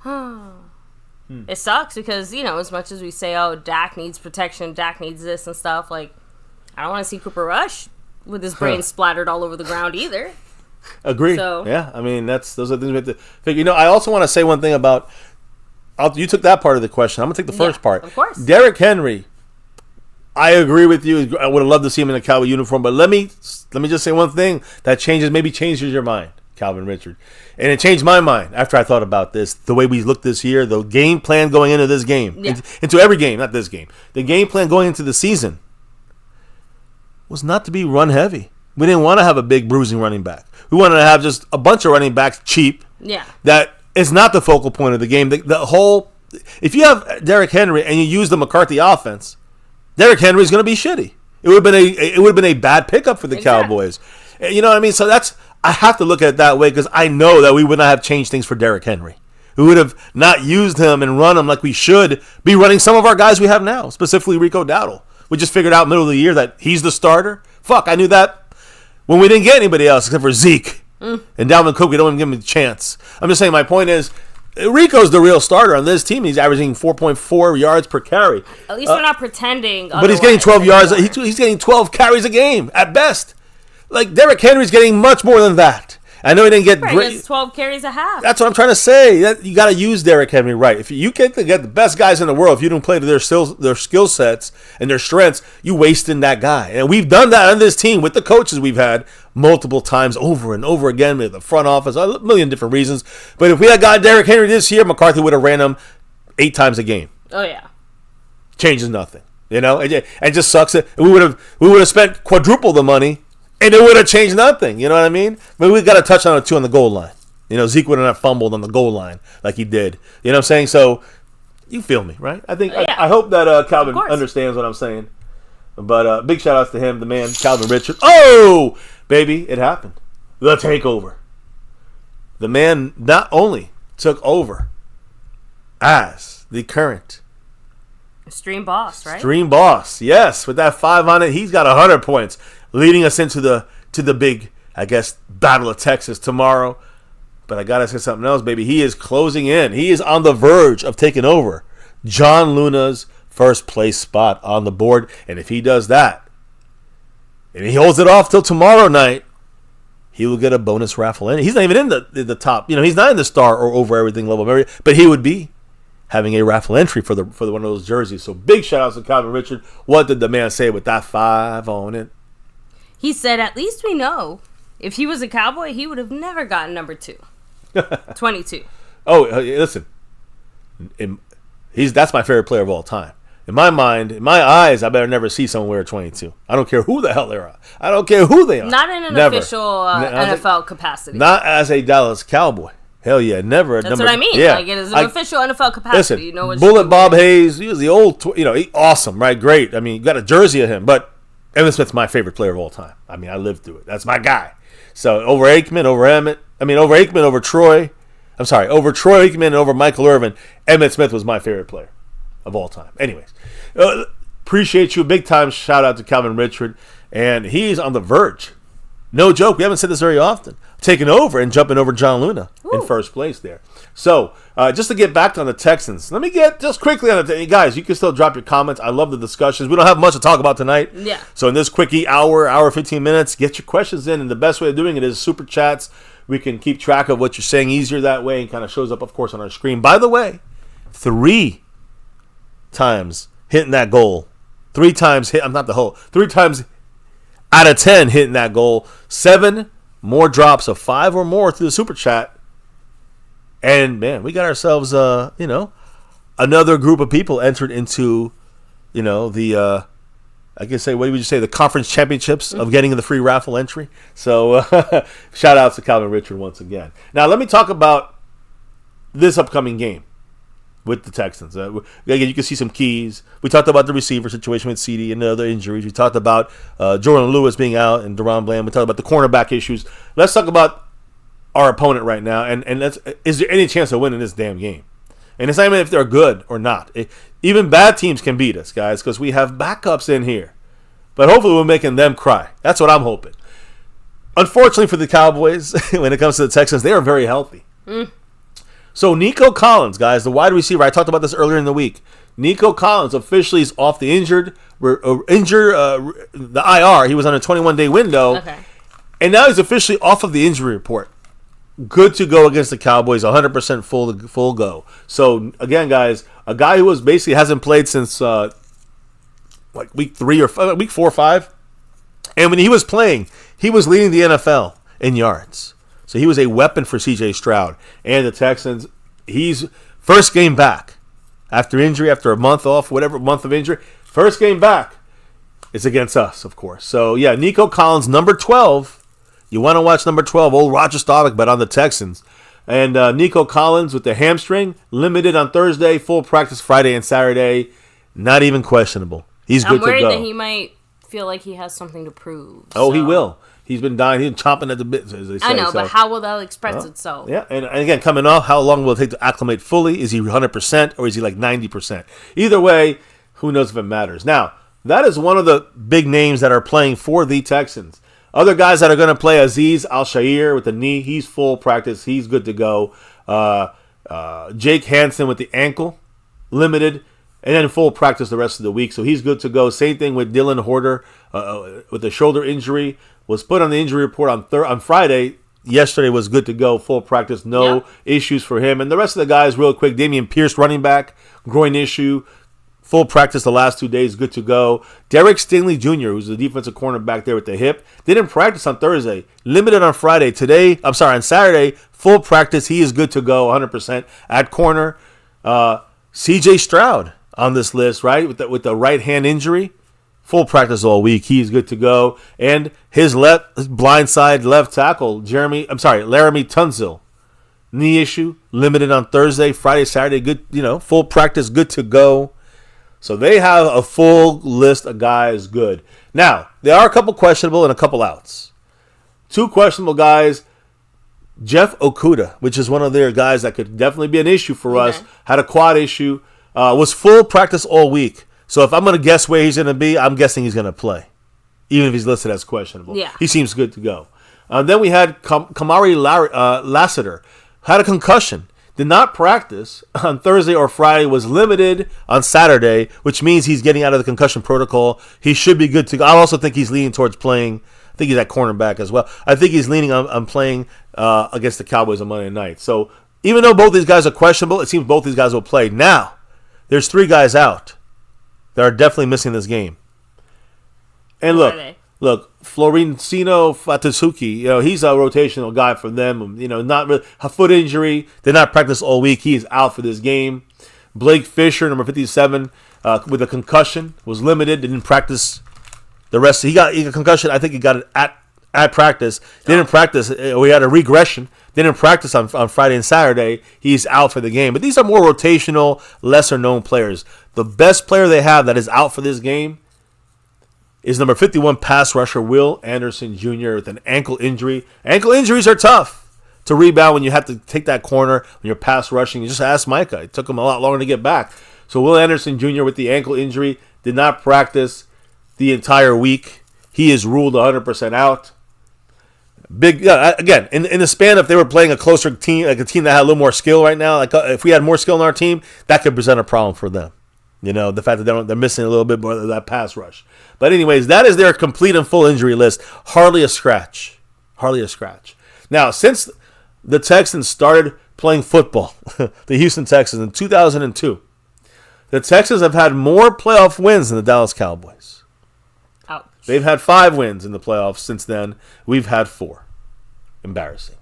it sucks because as much as we say, oh, Dak needs protection, Dak needs this and stuff. I don't want to see Cooper Rush with his brain splattered all over the ground either. Agree. So, yeah, I mean those are things we have to figure. I also want to say one thing about. You took that part of the question. I'm gonna take the first part. Of course. Derrick Henry. I agree with you. I would have loved to see him in a Cowboy uniform, but let me just say one thing that changes your mind. Calvin Richard. And it changed my mind after I thought about this. The way we looked this year, the game plan going into this game, into every game, not this game. The game plan going into the season was not to be run heavy. We didn't want to have a big bruising running back. We wanted to have just a bunch of running backs cheap. Yeah. That is not the focal point of the game. The whole, if you have Derrick Henry and you use the McCarthy offense, Derrick Henry is going to be shitty. It would have been a bad pickup for the Cowboys. You know what I mean? So I have to look at it that way because I know that we would not have changed things for Derrick Henry. We would have not used him and run him like we should be running some of our guys we have now, specifically Rico Dowdle. We just figured out middle of the year that he's the starter. Fuck, I knew that when we didn't get anybody else except for Zeke. And Dalvin Cook, we don't even give him a chance. I'm just saying my point is Rico's the real starter on this team. He's averaging 4.4 yards per carry. At least we're not pretending. But he's getting 12 yards. He's getting 12 carries a game at best. Like, Derrick Henry's getting much more than that. I know he didn't get great. It's 12 carries a half. That's what I'm trying to say. You got to use Derrick Henry right. If you get the best guys in the world, if you don't play to their skill sets and their strengths, you wasting that guy. And we've done that on this team with the coaches we've had multiple times over and over again with the front office, a million different reasons. But if we had got Derrick Henry this year, McCarthy would have ran him 8 times a game. Oh, yeah. Changes nothing. You know? It just sucks. We would have spent quadruple the money. And it would have changed nothing. You know what I mean? But we got a touchdown or 2 on the goal line. You know, Zeke wouldn't have fumbled on the goal line like he did. You know what I'm saying? So, you feel me, right? I think I hope that Calvin understands what I'm saying. But big shout outs to him, the man, Calvin Richard. Oh, baby, it happened. The takeover. The man not only took over as the current Stream boss, right? Stream boss, yes. With that 5 on it, he's got 100 points. Leading us into the big, I guess, Battle of Texas tomorrow. But I got to say something else, baby. He is closing in. He is on the verge of taking over John Luna's first place spot on the board. And if he does that, and he holds it off till tomorrow night, he will get a bonus raffle in. He's not even in the top. You know, he's not in the star or over everything level, but he would be having a raffle entry for one of those jerseys. So big shout outs to Calvin Richard. What did the man say with that 5 on it? He said, at least we know if he was a Cowboy, he would have never gotten number 2. 22. Oh, listen. That's my favorite player of all time. In my mind, in my eyes, I better never see someone wear 22. I don't care who the hell they are. I don't care who they are. Not in an official NFL capacity. Not as a Dallas Cowboy. Hell yeah, never. That's what I mean. Yeah. Like, it is an official NFL capacity. Listen, you know what Bullet Bob Hayes, he was the old, awesome, right? Great. I mean, you got a jersey of him, but Emmitt Smith's my favorite player of all time. I mean, I lived through it. That's my guy. So over Aikman, over Emmett. I mean, over Aikman, over Troy. I'm sorry, over Troy Aikman and over Michael Irvin. Emmitt Smith was my favorite player of all time. Anyways, appreciate you. Big time shout out to Calvin Richard. And he's on the verge. No joke. We haven't said this very often. Taking over and jumping over John Luna in first place there. So, just to get back on the Texans, let me get just quickly on it. Guys, you can still drop your comments. I love the discussions. We don't have much to talk about tonight. Yeah. So, in this quickie hour, 15 minutes, get your questions in. And the best way of doing it is super chats. We can keep track of what you're saying easier that way and kind of shows up, of course, on our screen. By the way, 3 times hitting that goal. 3 times hit. I'm not the whole. 3 times out of 10 hitting that goal. 7 more drops of 5 or more through the super chat. And, man, we got ourselves, another group of people entered into, the, I can say, what would you say, the conference championships of getting the free raffle entry. So, shout outs to Calvin Richard once again. Now, let me talk about this upcoming game with the Texans. Again, you can see some keys. We talked about the receiver situation with Ceedee and the other injuries. We talked about Jordan Lewis being out and Deron Bland. We talked about the cornerback issues. Let's talk about our opponent right now, and is there any chance of winning this damn game? And it's not even if they're good or not. Even bad teams can beat us, guys, because we have backups in here. But hopefully we're making them cry. That's what I'm hoping. Unfortunately for the Cowboys, when it comes to the Texans, they are very healthy. So Nico Collins, guys, the wide receiver, I talked about this earlier in the week. Nico Collins officially is off the the IR. He was on a 21-day window. Okay. And now he's officially off of the injury report. Good to go against the Cowboys, 100% full go. So, again, guys, a guy who basically hasn't played since week 4 or 5. And when he was playing, he was leading the NFL in yards. So So he was a weapon for C.J. Stroud. And the Texans, he's first game back. After injury, after a month off, whatever month of injury, first game back. It's against us, of course. So, yeah, Nico Collins, number 12. You want to watch number 12, old Roger Staubach, but on the Texans. And Nico Collins with the hamstring, limited on Thursday, full practice Friday and Saturday. Not even questionable. He's good to go. I'm worried that he might feel like he has something to prove. Oh, he will. He's been dying. He's been chomping at the bit, as they say. I know, but how will that express itself? Yeah, and again, coming off, how long will it take to acclimate fully? Is he 100% or is he like 90%? Either way, who knows if it matters. Now, that is one of the big names that are playing for the Texans. Other guys that are going to play, Aziz Al-Shair with the knee. He's full practice. He's good to go. Jake Hansen with the ankle, limited, and then full practice the rest of the week. So he's good to go. Same thing with Dylan Horder with the shoulder injury. Was put on the injury report on Friday. Yesterday was good to go. Full practice. No issues for him. And the rest of the guys, real quick. Damian Pierce, running back, groin issue. Full practice the last 2 days, good to go. Derek Stingley Jr., who's the defensive cornerback there with the hip, didn't practice on Thursday. Limited on Friday. On Saturday, full practice. He is good to go, 100% at corner. C.J. Stroud on this list, right, with the right hand injury. Full practice all week. He's good to go. And his blindside left tackle, Laramie Tunsil. Knee issue, limited on Thursday, Friday, Saturday, good, full practice, good to go. So they have a full list of guys good. Now, there are a couple questionable and a couple outs. 2 questionable guys, Jeff Okuda, which is one of their guys that could definitely be an issue for us, had a quad issue, was full practice all week. So if I'm going to guess where he's going to be, I'm guessing he's going to play, even if he's listed as questionable. Yeah. He seems good to go. Then we had Kamari Lassiter, had a concussion. Did not practice on Thursday or Friday, was limited on Saturday, which means he's getting out of the concussion protocol. He should be good to go. I also think he's leaning towards playing. I think he's at cornerback as well. I think he's leaning on playing against the Cowboys on Monday night. So even though both these guys are questionable, it seems both these guys will play. Now, there's 3 guys out that are definitely missing this game. And look, Florentino Fatasuki, he's a rotational guy for them. Not really a foot injury. Did not practice all week. He is out for this game. Blake Fisher, number 57, with a concussion, was limited. Didn't practice the rest. He got a concussion. I think he got it at practice. Didn't practice. We had a regression. Didn't practice on Friday and Saturday. He's out for the game. But these are more rotational, lesser-known players. The best player they have that is out for this game is number 51 pass rusher Will Anderson Jr. with an ankle injury. Ankle injuries are tough to rebound when you have to take that corner when you're pass rushing. You just ask Micah. It took him a lot longer to get back. So Will Anderson Jr. with the ankle injury did not practice the entire week. He is ruled 100% out. Again, in the span, if they were playing a closer team, like a team that had a little more skill right now, like if we had more skill in our team, that could present a problem for them. The fact that they're missing a little bit more of that pass rush. But anyways, that is their complete and full injury list. Hardly a scratch. Now, since the Texans started playing football, the Houston Texans, in 2002, the Texans have had more playoff wins than the Dallas Cowboys. Ouch. They've had 5 wins in the playoffs since then. We've had 4. Embarrassing.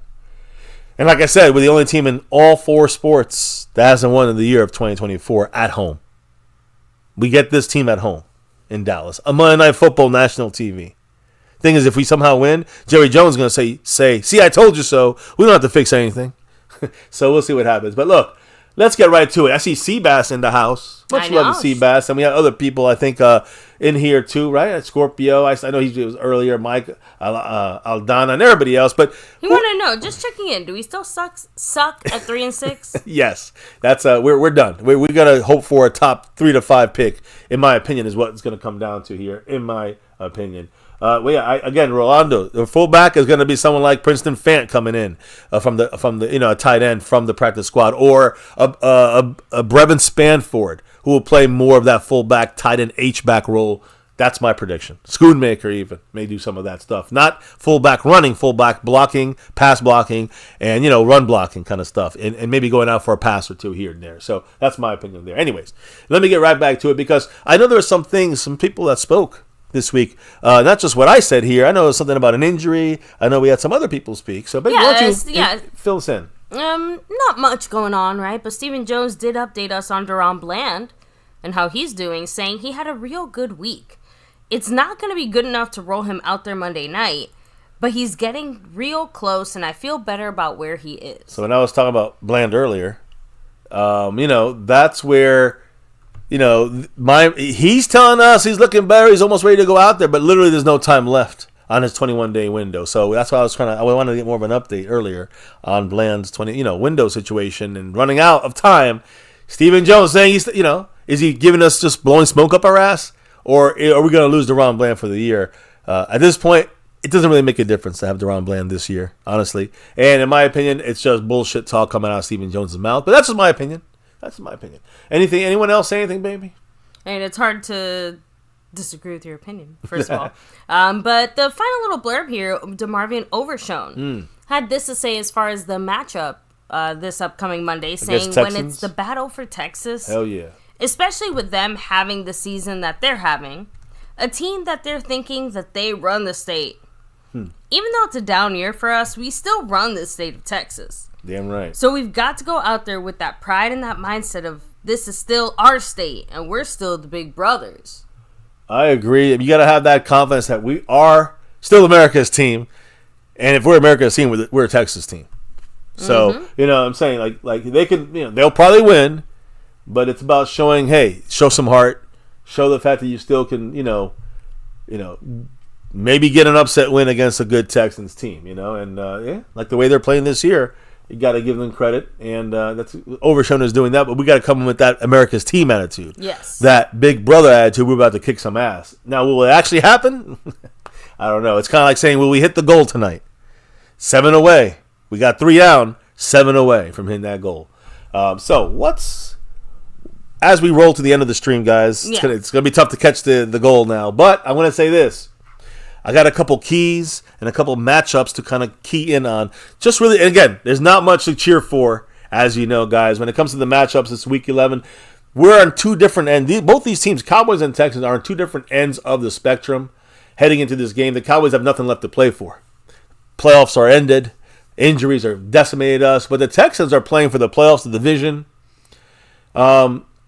And like I said, we're the only team in all 4 sports that hasn't won in the year of 2024 at home. We get this team at home in Dallas. A Monday Night Football national TV. Thing is, if we somehow win, Jerry Jones is going to say, see, I told you so. We don't have to fix anything. So we'll see what happens. But look, let's get right to it. I see Seabass in the house. Much love to Seabass. And we have other people, I think, in here too, right? Scorpio. I know he was earlier. Mike, Aldana, and everybody else. But you want to know? Just checking in. Do we still suck at 3-6? Yes, that's we're done. We're gonna hope for a top 3 to 5 pick. In my opinion, is what it's gonna come down to here. In my opinion. Again, Rolando, the fullback is going to be someone like Princeton Fant coming in from the a tight end from the practice squad, or a Brevin Spanford who will play more of that fullback tight end H-back role. That's my prediction. Schoonmaker even may do some of that stuff. Not fullback running, fullback blocking, pass blocking, and run blocking kind of stuff, and maybe going out for a pass or 2 here and there. So that's my opinion there. Anyways, let me get right back to it because I know there were some people that spoke this week. Not just what I said here. I know something about an injury. I know we had some other people speak. So, baby, why don't you fill us in? Not much going on, right? But Stephen Jones did update us on Deron Bland and how he's doing, saying he had a real good week. It's not going to be good enough to roll him out there Monday night, but he's getting real close, and I feel better about where he is. So when I was talking about Bland earlier, that's where, he's telling us he's looking better. He's almost ready to go out there, but literally there's no time left on his 21-day window. So that's why I wanted to get more of an update earlier on Bland's window situation and running out of time. Stephen Jones saying is he giving us just blowing smoke up our ass, or are we going to lose DeRon Bland for the year? At this point, it doesn't really make a difference to have DeRon Bland this year, honestly. And in my opinion, it's just bullshit talk coming out of Stephen Jones' mouth. But that's just my opinion. Anyone else say anything, baby? And it's hard to disagree with your opinion, first of all. But the final little blurb here, DeMarvion Overshone had this to say as far as the matchup this upcoming Monday, saying when it's the battle for Texas. Hell yeah. Especially with them having the season that they're having, a team that they're thinking that they run the state. Even though it's a down year for us, we still run the state of Texas. Damn right. So we've got to go out there with that pride and that mindset of this is still our state and we're still the big brothers. I agree. You got to have that confidence that we are still America's team. And if we're America's team, we're a Texas team. So, I'm saying like they can, they'll probably win. But it's about showing, show some heart, show the fact that you still can, maybe get an upset win against a good Texans team, and like the way they're playing this year, you got to give them credit, and that's Overshone is doing that. But we got to come in with that America's team attitude, that big brother attitude. We're about to kick some ass. Now, will it actually happen? I don't know. It's kind of like saying, will we hit the goal tonight? 7 away. We got 3 down, 7 away from hitting that goal. As we roll to the end of the stream, guys, it's gonna be tough to catch the goal now. But I'm gonna say this: I got a couple keys and a couple matchups to kind of key in on. Just really, and again, there's not much to cheer for, as you know, guys. When it comes to the matchups, it's Week 11. We're on two different ends. Both these teams, Cowboys and Texans, are on two different ends of the spectrum. Heading into this game, the Cowboys have nothing left to play for. Playoffs are ended. Injuries are decimated us, but the Texans are playing for the playoffs, the division.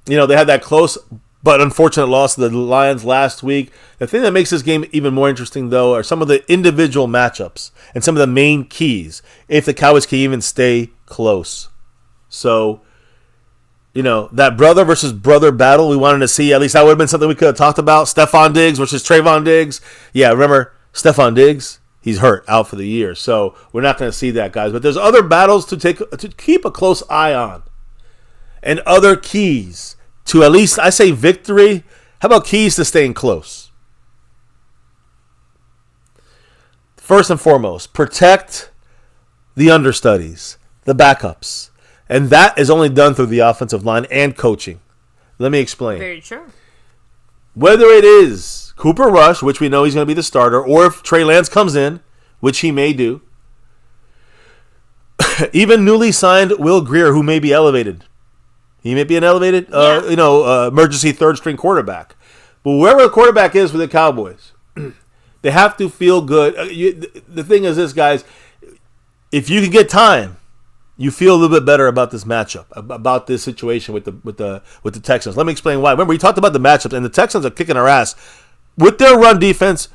They had that close but unfortunate loss to the Lions last week. The thing that makes this game even more interesting, though, are some of the individual matchups and some of the main keys, if the Cowboys can even stay close. So, that brother versus brother battle we wanted to see, at least that would have been something we could have talked about. Stephon Diggs versus Trayvon Diggs. Yeah, remember, Stephon Diggs, he's hurt, out for the year. So we're not going to see that, guys. But there's other battles to keep a close eye on. And other keys to at least, I say victory. How about keys to staying close? First and foremost, protect the understudies, the backups. And that is only done through the offensive line and coaching. Let me explain. Very true. Whether it is Cooper Rush, which we know he's going to be the starter, or if Trey Lance comes in, which he may do, even newly signed Will Grier, who may be elevated. He may be an elevated, emergency third-string quarterback. But whoever the quarterback is for the Cowboys, they have to feel good. The thing is this, guys, if you can get time, you feel a little bit better about this matchup, about this situation with the Texans. Let me explain why. Remember, we talked about the matchups, and the Texans are kicking our ass with their run defense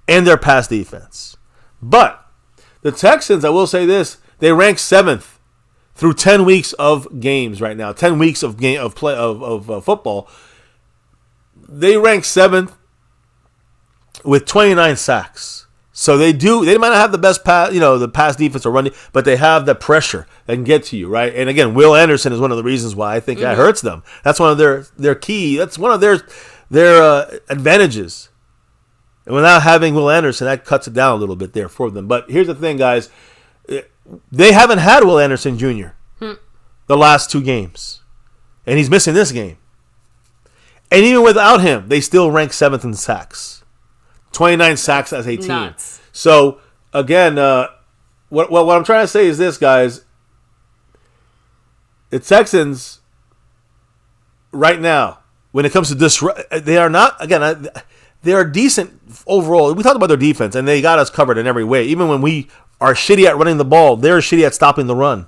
and their pass defense. But the Texans, I will say this, they rank 7th. Through 10 weeks of games right now, 10 weeks of football, they rank 7th with 29 sacks. So they might not have the best pass, the pass defense or running, but they have the pressure that can get to you, right? And again, Will Anderson is one of the reasons why I think that hurts them. That's one of their key. That's one of their advantages. And without having Will Anderson, that cuts it down a little bit there for them. But here's the thing, guys. They haven't had Will Anderson Jr. The last 2 games. And he's missing this game. And even without him, they still rank 7th in sacks. 29 sacks as a team. Nuts. So, again, what I'm trying to say is this, guys. The Texans, right now, when it comes to this, they are not, again, they're decent overall. We talked about their defense, and they got us covered in every way. Even when we are shitty at running the ball, they're shitty at stopping the run.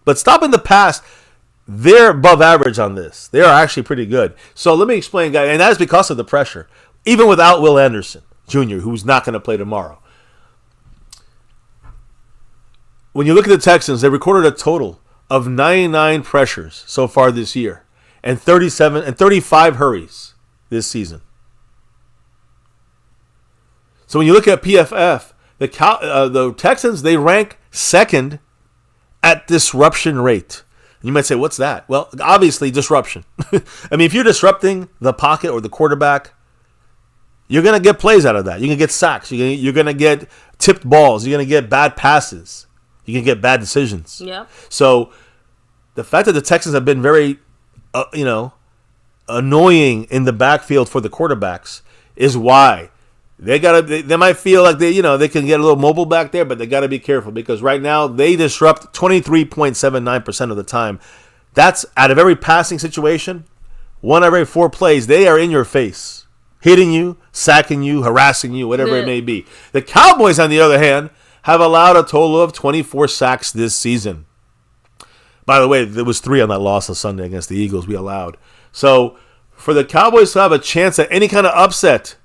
But stopping the pass, they're above average on this. They are actually pretty good. So let me explain, guys, and that is because of the pressure. Even without Will Anderson Jr., who's not going to play tomorrow. When you look at the Texans, they recorded a total of 99 pressures so far this year and 35 hurries this season. So when you look at PFF, the Texans, they rank second at disruption rate. You might say, what's that? Well, obviously disruption. I mean, if you're disrupting the pocket or the quarterback, you're going to get plays out of that. You're going to get sacks. You're going to get tipped balls. You're going to get bad passes. You can get bad decisions. Yeah. So the fact that the Texans have been very, annoying in the backfield for the quarterbacks is why they might feel like they can get a little mobile back there, but they got to be careful because right now they disrupt 23.79% of the time. That's out of every passing situation, 1 out of every 4 plays, they are in your face, hitting you, sacking you, harassing you, whatever it may be. The Cowboys, on the other hand, have allowed a total of 24 sacks this season. By the way, there was 3 on that loss on Sunday against the Eagles we allowed. So for the Cowboys to have a chance at any kind of upset,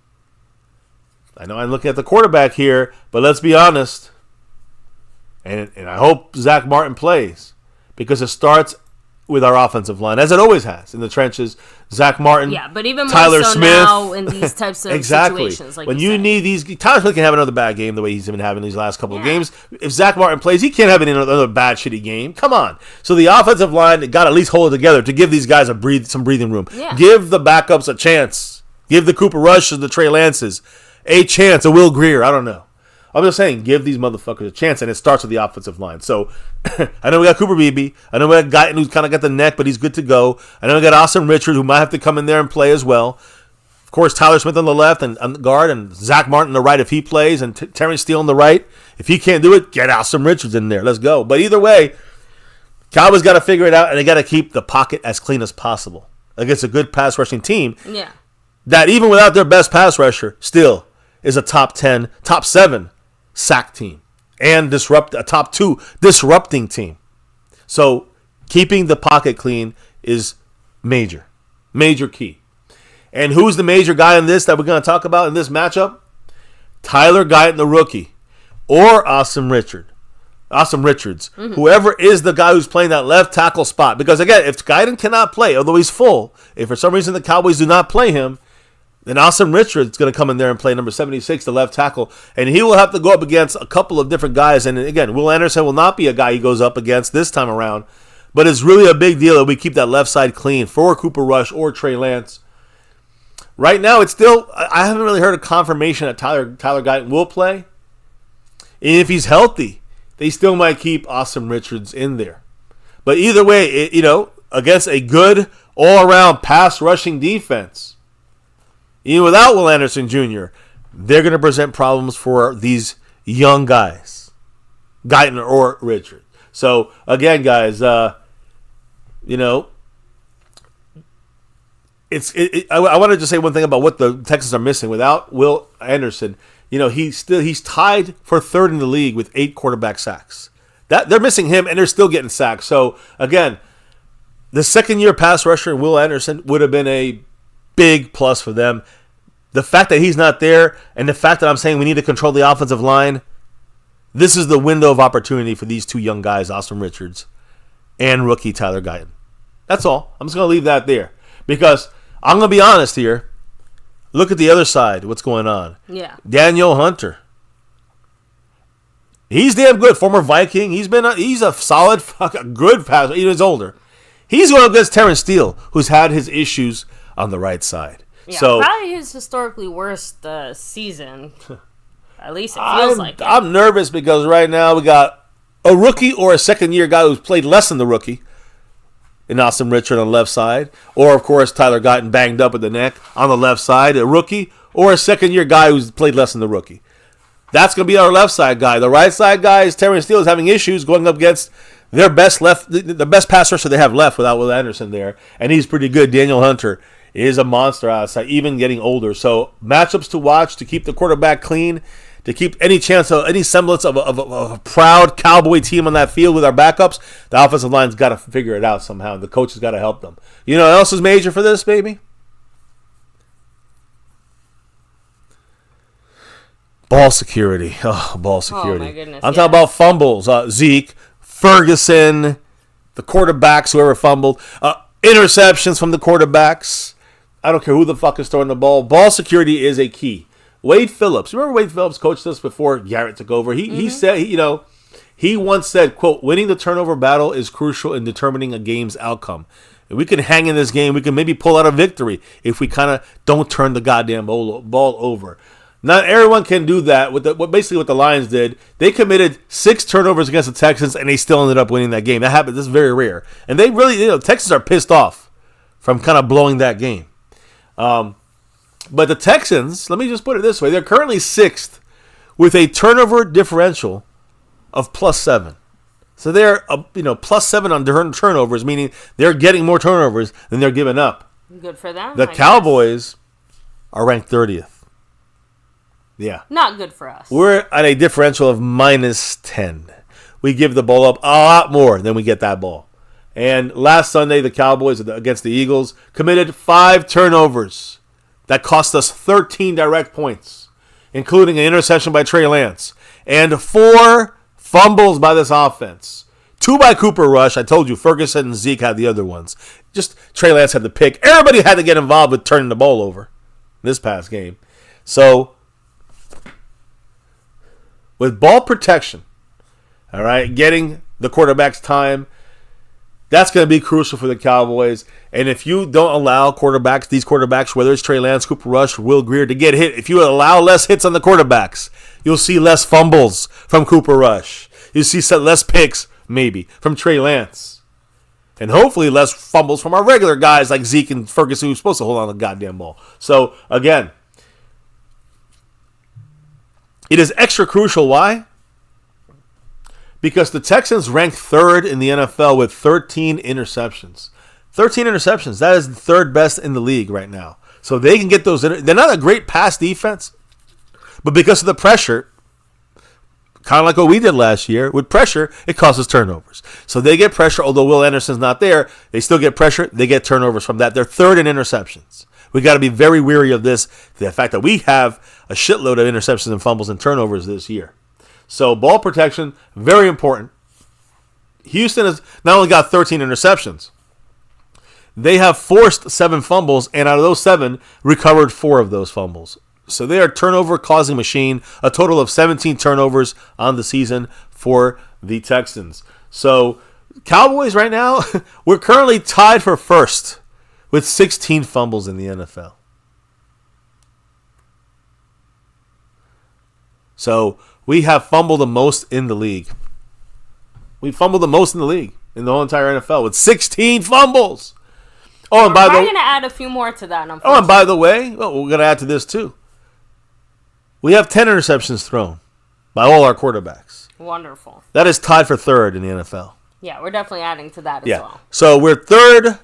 I know I'm looking at the quarterback here, but let's be honest, and I hope Zach Martin plays, because it starts with our offensive line, as it always has in the trenches. Zach Martin, yeah, but even more Tyler so Smith. now in these types of exactly. situations. Like when you need these, Tyler Smith can have another bad game the way he's been having these last couple of games. If Zach Martin plays, he can't have another bad, shitty game. Come on. So the offensive line got to at least hold it together to give these guys some breathing room. Yeah. Give the backups a chance. Give the Cooper Rushes, the Trey Lances a chance, a Will Greer. I don't know. I'm just saying, give these motherfuckers a chance, and it starts with the offensive line. So, I know we got Cooper Beebe. I know we got Guyton, who's kind of got the neck, but he's good to go. I know we got Austin Richard, who might have to come in there and play as well. Of course, Tyler Smith on the left and on the guard, and Zach Martin on the right if he plays, and Terrence Steele on the right. If he can't do it, get Austin Richards in there. Let's go. But either way, Cowboys got to figure it out, and they got to keep the pocket as clean as possible against a good pass rushing team. Yeah. That even without their best pass rusher, still is a top 10, top 7 sack team and a top 2 disrupting team. So keeping the pocket clean is major key. And who's the major guy in this that we're going to talk about in this matchup? Tyler Guyton, the rookie, or Austin Richards. Mm-hmm. Whoever is the guy who's playing that left tackle spot. Because again, if Guyton cannot play, although he's full, if for some reason the Cowboys do not play him, then Austin Richards is going to come in there and play number 76, the left tackle. And he will have to go up against a couple of different guys. And again, Will Anderson will not be a guy he goes up against this time around. But it's really a big deal that we keep that left side clean for Cooper Rush or Trey Lance. Right now, it's still, I haven't really heard a confirmation that Tyler Guyton will play. And if he's healthy, they still might keep Austin Richards in there. But either way, against a good all-around pass rushing defense, even without Will Anderson Jr., they're going to present problems for these young guys, Guyton or Richard. So, again, guys, I wanted to just say one thing about what the Texans are missing. Without Will Anderson, he's tied for 3rd in the league with 8 quarterback sacks. That they're missing him, and they're still getting sacks. So, again, the second-year pass rusher, Will Anderson, would have been a big plus for them. The fact that he's not there and the fact that I'm saying we need to control the offensive line, this is the window of opportunity for these 2 young guys, Austin Richards and rookie Tyler Guyton. That's all. I'm just going to leave that there because I'm going to be honest here. Look at the other side, what's going on. Yeah. Daniel Hunter. He's damn good. Former Viking. He's a solid, good passer. He's older. He's going up against Terrence Steele, who's had his issues on the right side. Yeah, so, probably his historically worst season. At least it feels like it. I'm nervous because right now we got a rookie or a second-year guy who's played less than the rookie in Austin Richard on the left side. Or, of course, Tyler Guyton banged up at the neck on the left side, a rookie. Or a second-year guy who's played less than the rookie. That's going to be our left side guy. The right side guy is Terrence Steele is having issues going up against their best the best pass rusher they have left without Will Anderson there, and he's pretty good. Daniel Hunter is a monster outside, even getting older. So matchups to watch to keep the quarterback clean, to keep any chance of any semblance of a proud Cowboy team on that field with our backups. The offensive line's got to figure it out somehow. The coach has got to help them. You know what else is major for this, baby? Ball security. Oh, ball security. Oh, my goodness. I'm talking about fumbles. Zeke, Ferguson, the quarterbacks, whoever fumbled. Interceptions from the quarterbacks. I don't care who the fuck is throwing the ball. Ball security is a key. Wade Phillips. Remember Wade Phillips coached us before Garrett took over? He said, he once said, quote, winning the turnover battle is crucial in determining a game's outcome. If we can hang in this game, we can maybe pull out a victory if we kind of don't turn the goddamn ball over. Not everyone can do that. What the Lions did, they committed 6 turnovers against the Texans, and they still ended up winning that game. That happened. This is very rare. And they really, Texans are pissed off from kind of blowing that game. But the Texans, let me just put it this way, they're currently 6th with a turnover differential of +7. So they're +7 on turnovers, meaning they're getting more turnovers than they're giving up. Good for them. The Cowboys are ranked 30th. Yeah. Not good for us. We're at a differential of -10. We give the ball up a lot more than we get that ball. And last Sunday, the Cowboys against the Eagles committed 5 turnovers that cost us 13 direct points, including an interception by Trey Lance and 4 fumbles by this offense. 2 by Cooper Rush. I told you, Ferguson and Zeke had the other ones. Just Trey Lance had the pick. Everybody had to get involved with turning the ball over this past game. So, with ball protection, all right, getting the quarterback's time, that's going to be crucial for the Cowboys. And if you don't allow these quarterbacks, whether it's Trey Lance, Cooper Rush, Will Grier, to get hit, if you allow less hits on the quarterbacks, you'll see less fumbles from Cooper Rush. You'll see less picks, maybe, from Trey Lance. And hopefully less fumbles from our regular guys like Zeke and Ferguson, who's supposed to hold on to the goddamn ball. So, again, it is extra crucial. Why? Because the Texans rank 3rd in the NFL with 13 interceptions. 13 interceptions. That is the 3rd best in the league right now. So they can get those. They're not a great pass defense, but because of the pressure, kind of like what we did last year, with pressure, it causes turnovers. So they get pressure, although Will Anderson's not there, they still get pressure. They get turnovers from that. They're 3rd in interceptions. We got to be very wary of this, the fact that we have a shitload of interceptions and fumbles and turnovers this year. So ball protection, very important. Houston has not only got 13 interceptions, they have forced 7 fumbles, and out of those 7, recovered 4 of those fumbles. So they are turnover-causing machine, a total of 17 turnovers on the season for the Texans. So Cowboys right now, we're currently tied for first with 16 fumbles in the NFL. So we have fumbled the most in the league. We fumbled the most in the league, in the whole entire NFL, with 16 fumbles. Oh, and by the way, we're going to add a few more to that. Oh, and by the way, we're going to add to this too. We have 10 interceptions thrown by all our quarterbacks. Wonderful. That is tied for 3rd in the NFL. Yeah, we're definitely adding to that as well. So we're 3rd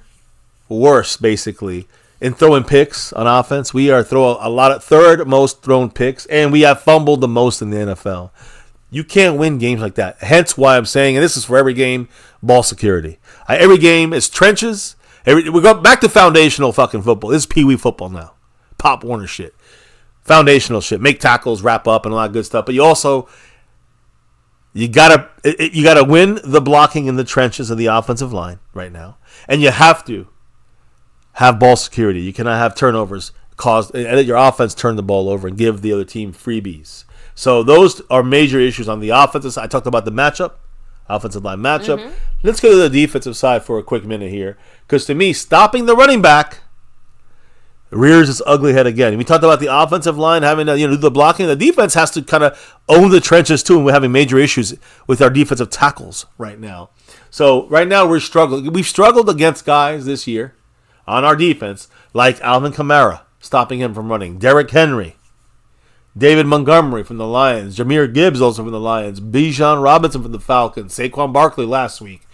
worst, basically, in throwing picks on offense. We are throwing a lot of 3rd most thrown picks, and we have fumbled the most in the NFL. You can't win games like that. Hence why I'm saying, and this is for every game, ball security. Every game is trenches. We go back to foundational fucking football. This is Pee Wee football now. Pop Warner shit. Foundational shit. Make tackles, wrap up, and a lot of good stuff. But you gotta win the blocking in the trenches of the offensive line right now, and you have to have ball security. You cannot have turnovers and let your offense turn the ball over and give the other team freebies. So those are major issues on the offensive side. I talked about the offensive line matchup. Mm-hmm. Let's go to the defensive side for a quick minute here, because to me, stopping the running back rears its ugly head again. We talked about the offensive line having to do the blocking. The defense has to kind of own the trenches too, and we're having major issues with our defensive tackles right now. So right now we're struggling. We've struggled against guys this year on our defense like Alvin Kamara, stopping him from running. Derrick Henry. David Montgomery from the Lions. Jahmyr Gibbs also from the Lions. Bijan Robinson from the Falcons. Saquon Barkley last week.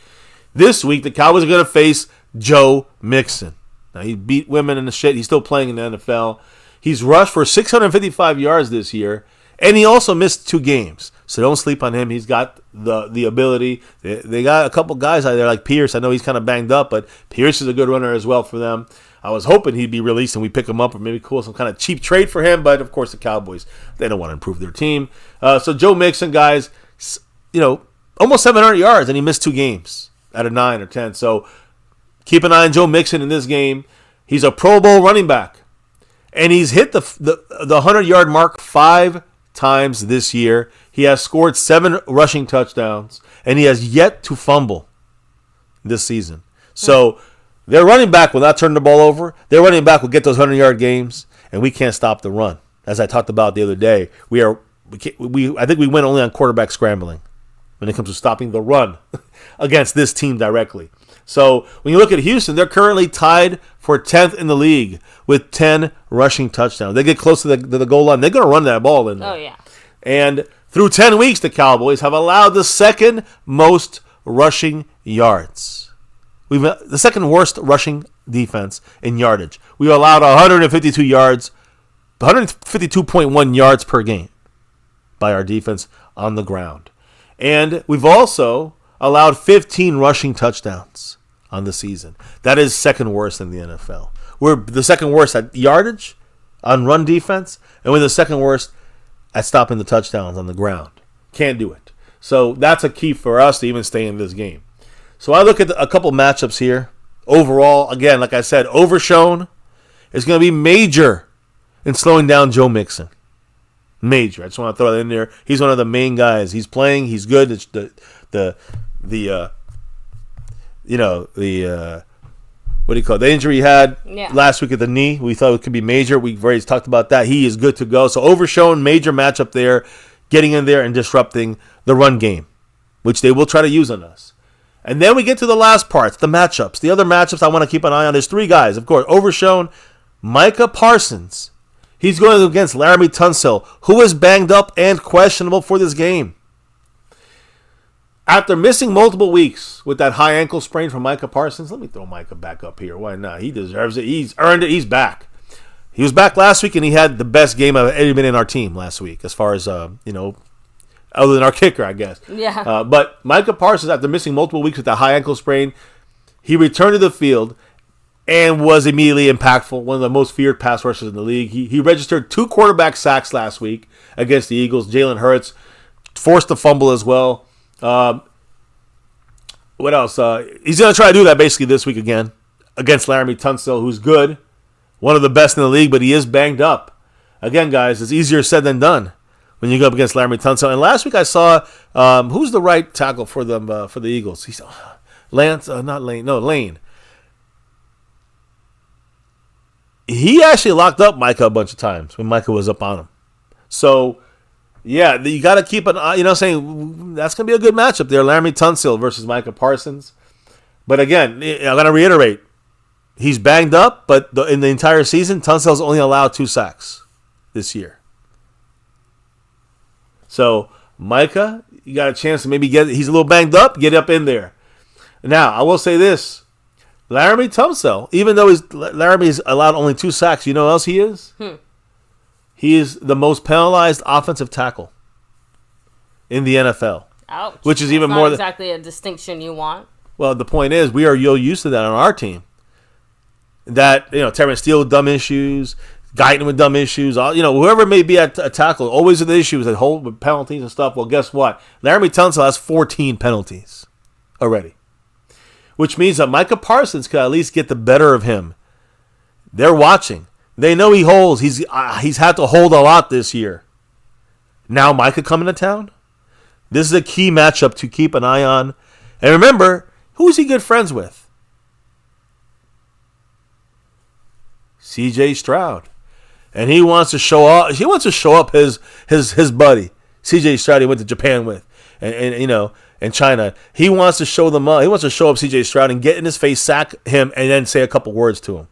This week, the Cowboys are going to face Joe Mixon. Now, he beat women in the shit. He's still playing in the NFL. He's rushed for 655 yards this year, and he also missed 2 games. So don't sleep on him. He's got the ability. They got a couple guys out there like Pierce. I know he's kind of banged up, but Pierce is a good runner as well for them. I was hoping he'd be released and we pick him up or maybe some kind of cheap trade for him. But, of course, the Cowboys, they don't want to improve their team. So Joe Mixon, guys, almost 700 yards, and he missed 2 games out of 9 or 10. So keep an eye on Joe Mixon in this game. He's a Pro Bowl running back. And he's hit the 100-yard mark 5 times this year. He has scored 7 rushing touchdowns, and he has yet to fumble this season. So their running back will not turn the ball over. Their running back will get those 100-yard games, and we can't stop the run. As I talked about the other day, I think we win only on quarterback scrambling when it comes to stopping the run against this team directly. So when you look at Houston, they're currently tied for 10th in the league with 10 rushing touchdowns. They get close to the goal line. They're going to run that ball in there. Oh, yeah. And through 10 weeks, the Cowboys have allowed the second most rushing yards. We've the second worst rushing defense in yardage. We allowed 152 yards, 152.1 yards per game by our defense on the ground. And we've also allowed 15 rushing touchdowns on the season. That is second worst in the NFL. We're the second worst at yardage on run defense, and we're the second worst at stopping the touchdowns on the ground. Can't do it. So that's a key for us to even stay in this game. So I look at a couple matchups here. Overall, again, like I said, Overshown is going to be major in slowing down Joe Mixon. Major. I just want to throw that in there. He's one of the main guys. He's playing. He's good. It's the what do you call it? The injury he had last week at the knee. We thought it could be major. We've already talked about that. He is good to go. So Overshown, major matchup there, getting in there and disrupting the run game, which they will try to use on us. And then we get to the last parts, the matchups. The other matchups I want to keep an eye on. There's 3 guys, of course. Overshown, Micah Parsons. He's going against Laramie Tunsil, who is banged up and questionable for this game. After missing multiple weeks with that high ankle sprain from Micah Parsons, let me throw Micah back up here. Why not? He deserves it. He's earned it. He's back. He was back last week, and he had the best game of any minute in our team last week, as far as, other than our kicker, I guess. Yeah. But Micah Parsons, after missing multiple weeks with that high ankle sprain, he returned to the field and was immediately impactful, one of the most feared pass rushers in the league. He registered 2 quarterback sacks last week against the Eagles. Jalen Hurts forced a fumble as well. What else? He's going to try to do that basically this week again against Laramie Tunsil, who's good, one of the best in the league, but he is banged up. Again, guys, it's easier said than done when you go up against Laramie Tunsil. And last week I saw who's the right tackle for them for the Eagles? He's Lane. He actually locked up Micah a bunch of times when Micah was up on him. So, yeah, you got to keep an eye, saying that's going to be a good matchup there, Laramie Tunsil versus Micah Parsons. But again, I'm going to reiterate, he's banged up, but in the entire season, Tunsil's only allowed 2 sacks this year. So, Micah, you got a chance to maybe he's a little banged up, get up in there. Now, I will say this. Laramie Tunsil, even though Laramie's allowed only 2 sacks, you know what else he is? He is the most penalized offensive tackle in the NFL. Ouch. Which is even That's more not exactly a distinction you want. Well, the point is, we are used to that on our team. That, Terrence Steele with dumb issues, Guyton with dumb issues, whoever may be at a tackle, always with issues that hold with penalties and stuff. Well, guess what? Laramie Tunsil has 14 penalties already. Which means that Micah Parsons could at least get the better of him. They're watching. They know he holds. He's had to hold a lot this year. Now Micah coming to town? This is a key matchup to keep an eye on. And remember, who's he good friends with? C.J. Stroud. And he wants to show up. He wants to show up his buddy, C.J. Stroud. He went to Japan with, and China. He wants to show them up. He wants to show up C.J. Stroud and get in his face, sack him, and then say a couple words to him.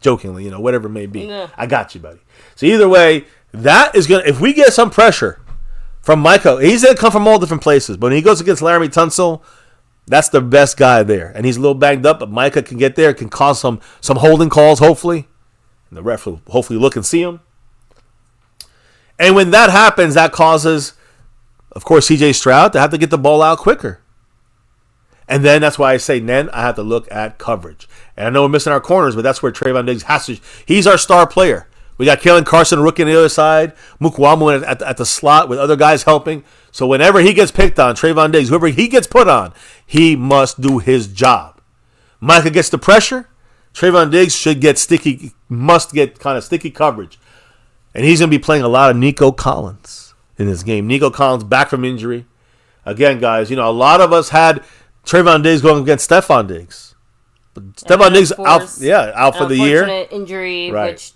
Jokingly, whatever it may be. Yeah. I got you, buddy. So either way, That is going to, if we get some pressure from Michael, he's going to come from all different places. But when he goes against Laramie Tunsil, that's the best guy there. And he's a little banged up, but Micah can get there, can cause some holding calls, hopefully. And the ref will hopefully look and see him. And when that happens, that causes, of course, CJ Stroud to have to get the ball out quicker. And then that's why I say, then I have to look at coverage. And I know we're missing our corners, but that's where Trayvon Diggs has to. He's our star player. We got Kalen Carson, rookie on the other side. Mukwamu at the slot with other guys helping. So whenever he gets picked on, Trayvon Diggs, whoever he gets put on, he must do his job. Micah gets the pressure. Trayvon Diggs must get kind of sticky coverage. And he's going to be playing a lot of Nico Collins in this game. Nico Collins back from injury. Again, guys, a lot of us had Trayvon Diggs going against Stephon Diggs. But Stephon Diggs out for the year. Unfortunate injury, right. Which,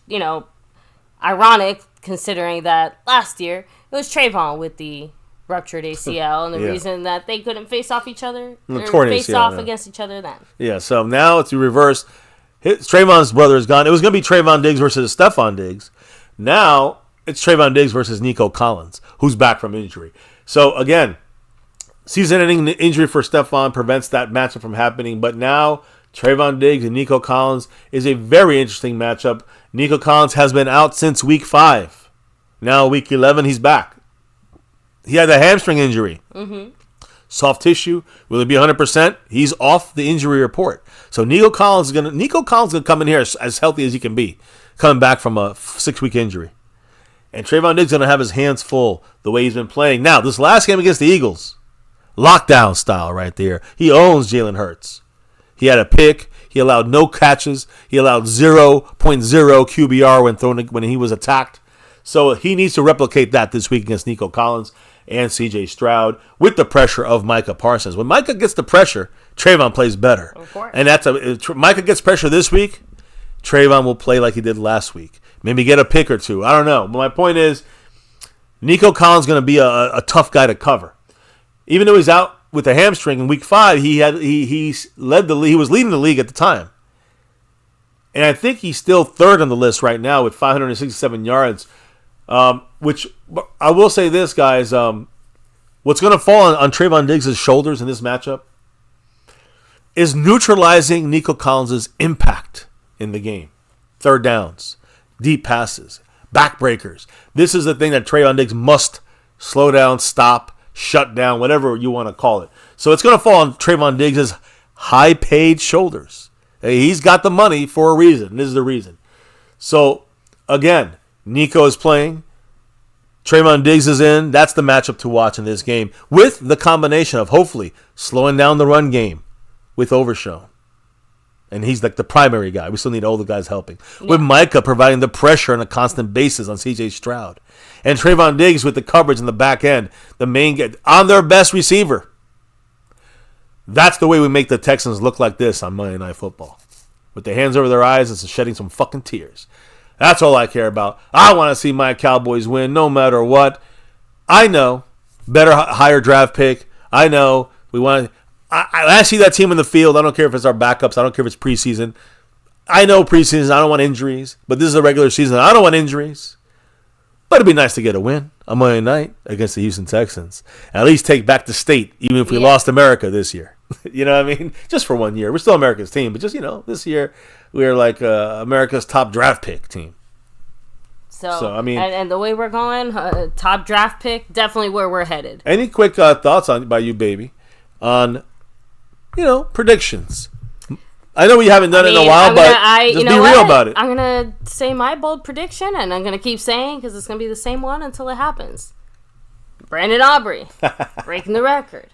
ironic considering that last year it was Trayvon with the ruptured ACL and the reason that they couldn't face off each other or face off against each other then. Yeah, so now it's reversed. Trayvon's brother is gone. It was going to be Trayvon Diggs versus Stephon Diggs. Now it's Trayvon Diggs versus Nico Collins, who's back from injury. So again, season-ending injury for Stephon prevents that matchup from happening. But now Trayvon Diggs and Nico Collins is a very interesting matchup. Nico Collins has been out since week 5. Now week 11, he's back. He had a hamstring injury. Mm-hmm. Soft tissue. Will it be 100%? He's off the injury report. So Nico Collins is gonna come in here as healthy as he can be, coming back from a 6-week injury. And Trayvon Diggs is gonna have his hands full the way he's been playing. Now, this last game against the Eagles, lockdown style right there. He owns Jalen Hurts. He had a pick. He allowed no catches. He allowed 0.0 QBR when he was attacked. So he needs to replicate that this week against Nico Collins and CJ Stroud with the pressure of Micah Parsons. When Micah gets the pressure, Trayvon plays better. Of course. And if Micah gets pressure this week, Trayvon will play like he did last week. Maybe get a pick or two. I don't know. But my point is, Nico Collins is going to be a tough guy to cover. Even though he's out with a hamstring in week 5, he led the league. He was leading the league at the time. And I think he's still third on the list right now with 567 yards. Which I will say this, guys. What's going to fall on Trayvon Diggs' shoulders in this matchup is neutralizing Nico Collins' impact in the game. Third downs, deep passes, backbreakers. This is the thing that Trayvon Diggs must slow down, stop, shut down, whatever you want to call it. So it's going to fall on Trayvon Diggs' high-paid shoulders. He's got the money for a reason. This is the reason. So, again, Nico is playing. Trayvon Diggs is in. That's the matchup to watch in this game, with the combination of hopefully slowing down the run game with Overshown. And he's like the primary guy. We still need all the guys helping. Yeah. With Micah providing the pressure on a constant basis on CJ Stroud. And Trayvon Diggs with the coverage in the back end, the main guy, on their best receiver. That's the way we make the Texans look like this on Monday Night Football. With their hands over their eyes and shedding some fucking tears. That's all I care about. I want to see my Cowboys win no matter what. I know. Better, higher draft pick. I know. We want to. I see that team in the field. I don't care if it's our backups. I don't care if it's preseason. I know preseason. I don't want injuries. But this is a regular season. I don't want injuries. But it'd be nice to get a win on Monday night against the Houston Texans. At least take back the state, even if we lost America this year. You know what I mean? Just for 1 year. We're still America's team. But just, this year, we're like America's top draft pick team. So I mean, and the way we're going, top draft pick, definitely where we're headed. Any quick thoughts by you, baby, on predictions? I know we haven't done it in a while, but just be real about it. I'm gonna say my bold prediction, and I'm gonna keep saying because it's gonna be the same one until it happens. Brandon Aubrey breaking the record.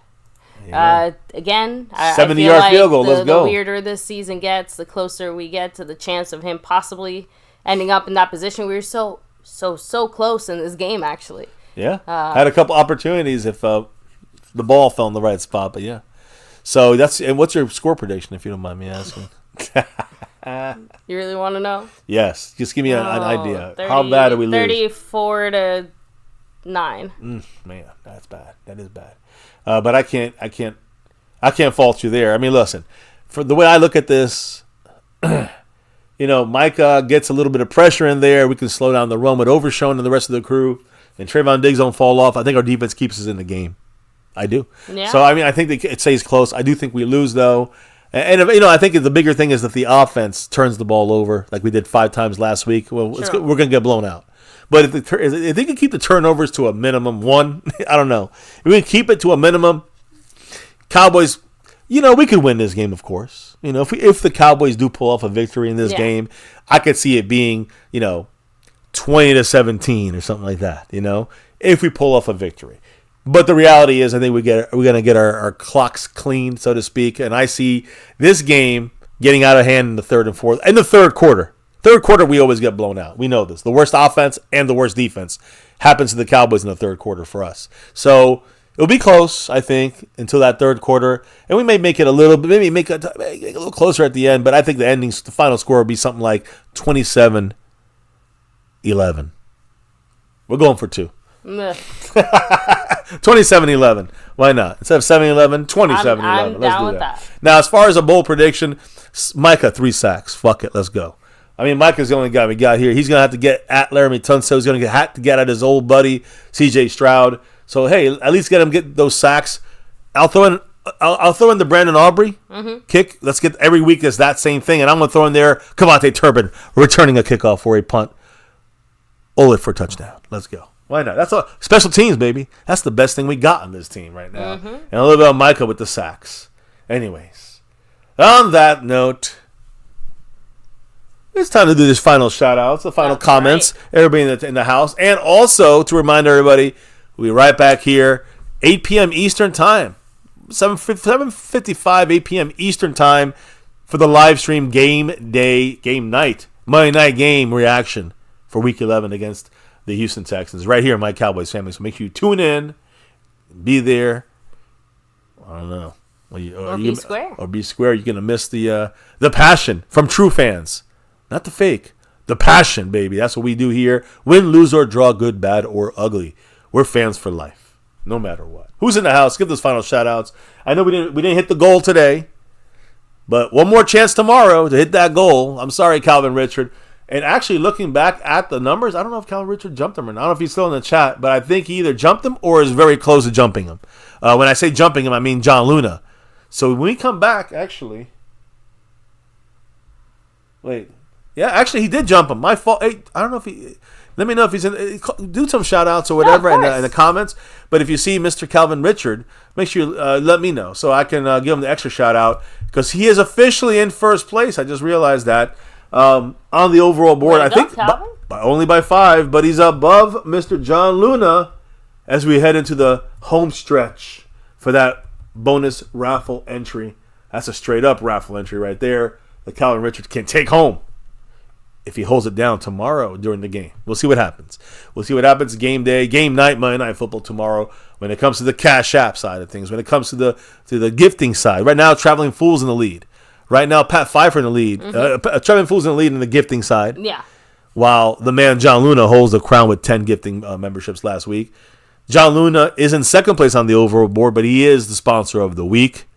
Again, 70-yard field goal. Let's go. The weirder this season gets, the closer we get to the chance of him possibly ending up in that position. We were so close in this game, actually. Yeah, had a couple opportunities if the ball fell in the right spot, but yeah. So and what's your score prediction, if you don't mind me asking? You really want to know? Yes, just give me an idea. 30, how bad do we lose? 34-9. Man, that's bad. That is bad. But I can't fault you there. I mean, listen, for the way I look at this. Micah gets a little bit of pressure in there. We can slow down the run with Overshown and the rest of the crew. And Trayvon Diggs don't fall off. I think our defense keeps us in the game. I do. Yeah. So, I think it stays close. I do think we lose, though. And I think the bigger thing is that the offense turns the ball over like we did 5 times last week. Well, Sure. we're going to get blown out. But if they can keep the turnovers to a minimum, I don't know. If we can keep it to a minimum, Cowboys, we could win this game, of course. If the Cowboys do pull off a victory in this game, I could see it being, 20-17 or something like that, if we pull off a victory. But the reality is I think we're going to get our clocks cleaned, so to speak, and I see this game getting out of hand in the third and fourth. In the third quarter. Third quarter, we always get blown out. We know this. The worst offense and the worst defense happens to the Cowboys in the third quarter for us. So it'll be close, I think, until that third quarter, and we may make it a little closer at the end. But I think the final score will be something like 27-11. We're going for 2. 27-11. Why not? Instead of 7-11, 27-11. I'm Let's down do with that. that. Now, as far as a bold prediction, Micah 3 sacks. Fuck it, let's go. Micah's the only guy we got here. He's gonna have to get at Laramie Tunsil. He's gonna have to get at his old buddy C.J. Stroud. So hey, at least get those sacks. I'll throw in the Brandon Aubrey kick. Let's get every week is that same thing, and I'm gonna throw in there Kavante Turbin returning a kickoff for a punt. Olet for a touchdown. Let's go. Why not? That's all special teams, baby. That's the best thing we got on this team right now. And a little bit of Micah with the sacks. Anyways, on that note, it's time to do this final shout-outs, the final comments, everybody in the house. And also to remind everybody, we'll be right back here, 8 p.m. Eastern Time, 7:55, 8 p.m. Eastern Time for the live stream game night, Monday night game reaction for Week 11 against the Houston Texans, right here in My Cowboys Family. So make sure you tune in, be there. I don't know. Or be square. Or be square. You're going to miss the passion from true fans. Not the fake. The passion, baby. That's what we do here. Win, lose, or draw, good, bad, or ugly. We're fans for life, no matter what. Who's in the house? Give those final shout-outs. I know we didn't hit the goal today, but one more chance tomorrow to hit that goal. I'm sorry, Calvin Richard. And actually, looking back at the numbers, I don't know if Calvin Richard jumped him or not. I don't know if he's still in the chat, but I think he either jumped him or is very close to jumping him. When I say jumping him, I mean John Luna. So when we come back, actually... Wait... Yeah, actually, he did jump him. My fault. Hey, I don't know if he... Let me know if he's in... Do some shout-outs or whatever in the comments. But if you see Mr. Calvin Richard, make sure you let me know so I can give him the extra shout-out because he is officially in first place. I just realized that on the overall board. I think only by 5, but he's above Mr. John Luna as we head into the home stretch for that bonus raffle entry. That's a straight-up raffle entry right there that Calvin Richard can take home if he holds it down tomorrow during the game. We'll see what happens. Game day, game night, Monday Night Football tomorrow. When it comes to the Cash App side of things, when it comes to the gifting side, right now Traveling Fools in the lead. Right now Pat Pfeiffer in the lead. Traveling Fools in the lead in the gifting side. Yeah. While the man John Luna holds the crown with 10 gifting memberships last week. John Luna is in second place on the overall board, but he is the sponsor of the week.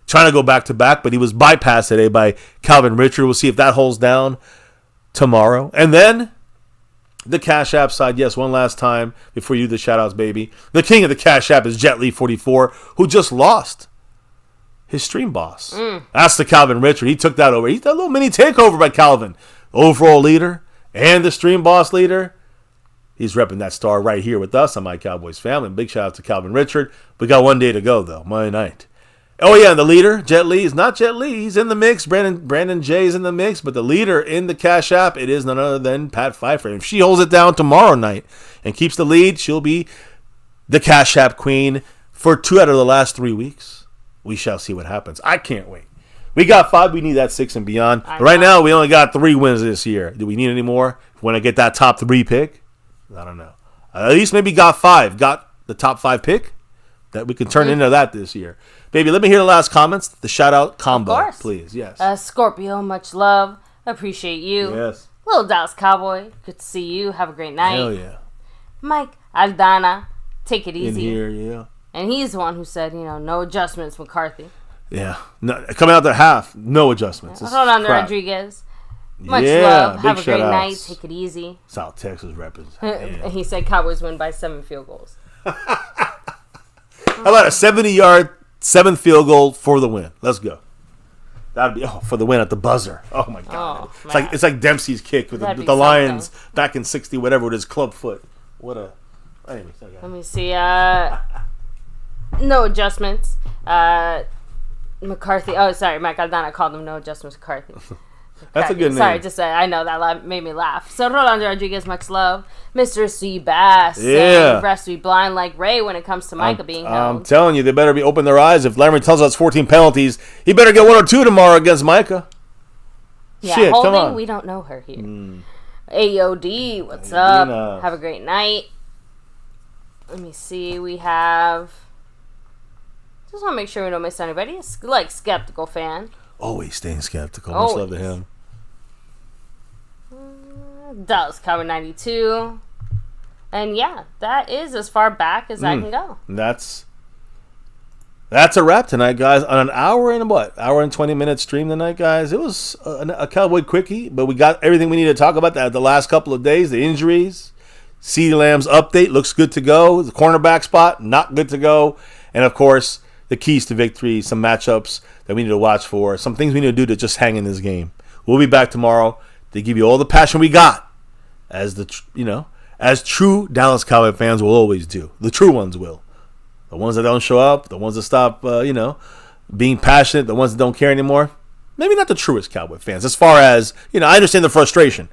Trying to go back to back, but he was bypassed today by Calvin Richard. We'll see if that holds down tomorrow. And then the Cash App side, yes, one last time before you do the shout-outs, baby. The king of the Cash App is JetLee44, who just lost his stream boss. That's the Calvin Richard. He took that over. He's a little mini takeover by Calvin. Overall leader and the stream boss leader. He's repping that star right here with us on My Cowboys Family. Big shout-out to Calvin Richard. We got one day to go, though, Monday night. Oh, yeah, and the leader, Jet Li, is not Jet Li. He's in the mix. Brandon J is in the mix. But the leader in the Cash App, it is none other than Pat Pfeiffer. If she holds it down tomorrow night and keeps the lead, she'll be the Cash App queen for 2 out of the last 3 weeks. We shall see what happens. I can't wait. We got 5. We need that 6 and beyond. Right now, we only got 3 wins this year. Do we need any more? When I get that top 3 pick? I don't know. At least maybe got 5. Got the top 5 pick? That we can turn into that this year. Baby, let me hear the last comments. The shout-out combo, please. Yes. Scorpio, much love. Appreciate you. Yes. Little Dallas Cowboy, good to see you. Have a great night. Hell yeah. Mike Aldana, take it easy. In here, yeah. And he's the one who said, no adjustments, McCarthy. Yeah. No, coming out the half, no adjustments. Hold on to Rodriguez. Much Yeah, love. big Have a great shout night. outs. Take it easy. South Texas represents. He said Cowboys win by 7 field goals. How about a 70-yard, 7th field goal for the win? Let's go. That'd be for the win at the buzzer. Oh my god! Oh, it's like Dempsey's kick with That'd be the Lions something. back in '60, whatever, with his club foot. What a. Anyways, okay. Let me see. No adjustments. McCarthy. Oh, sorry, Mike Aldana called him no adjustments. McCarthy. That's a good name. Sorry, just I know that made me laugh. So Rolando Rodriguez, much love, Mr. Seabass. Yeah. Refs to be blind like Ray when it comes to Micah being held. I'm telling you, they better be open their eyes. If Larry tells us 14 penalties, he better get 1 or 2 tomorrow against Micah. Yeah, Shit, holding, come on. we don't know her here. AOD, what's up? Enough. Have a great night. Let me see. We have. Just want to make sure we don't miss anybody. Like skeptical fan. Always staying skeptical. Much love to him. Dallas Cowboy 92. And yeah, that is as far back as I can go. That's a wrap tonight, guys. On an hour and hour and 20-minute stream tonight, guys. It was a Cowboy quickie, but we got everything we need to talk about that the last couple of days. The injuries, CeeDee Lamb's update looks good to go. The cornerback spot not good to go, and of course the keys to victory, some matchups that we need to watch for, some things we need to do to just hang in this game. We'll be back tomorrow to give you all the passion we got, as as true Dallas Cowboy fans will always do. The true ones will. The ones that don't show up, the ones that stop, being passionate, the ones that don't care anymore. Maybe not the truest Cowboy fans. As far as, I understand the frustration.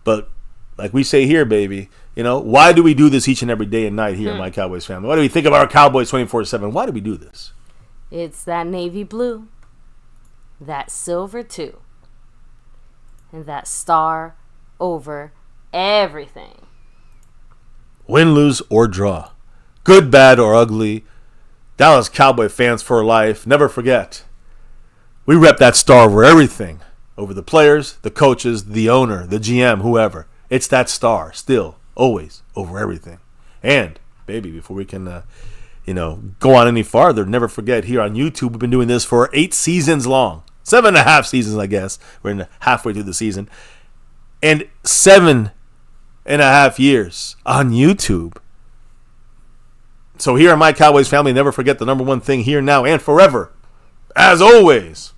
But like we say here, baby, why do we do this each and every day and night here in My Cowboys Family? Why do we think of our Cowboys 24/7? Why do we do this? It's that navy blue, that silver too, and that star over everything. Win, lose, or draw. Good, bad, or ugly. Dallas Cowboy fans for life. Never forget. We rep that star over everything. Over the players, the coaches, the owner, the GM, whoever. It's that star still, always, over everything. And, baby, before we can, go on any farther, never forget, here on YouTube, we've been doing this for 8 seasons long. 7.5 seasons, I guess. We're halfway through the season. And 7.5 years on YouTube. So here on My Cowboys Family, never forget the number one thing here, now, and forever. As always,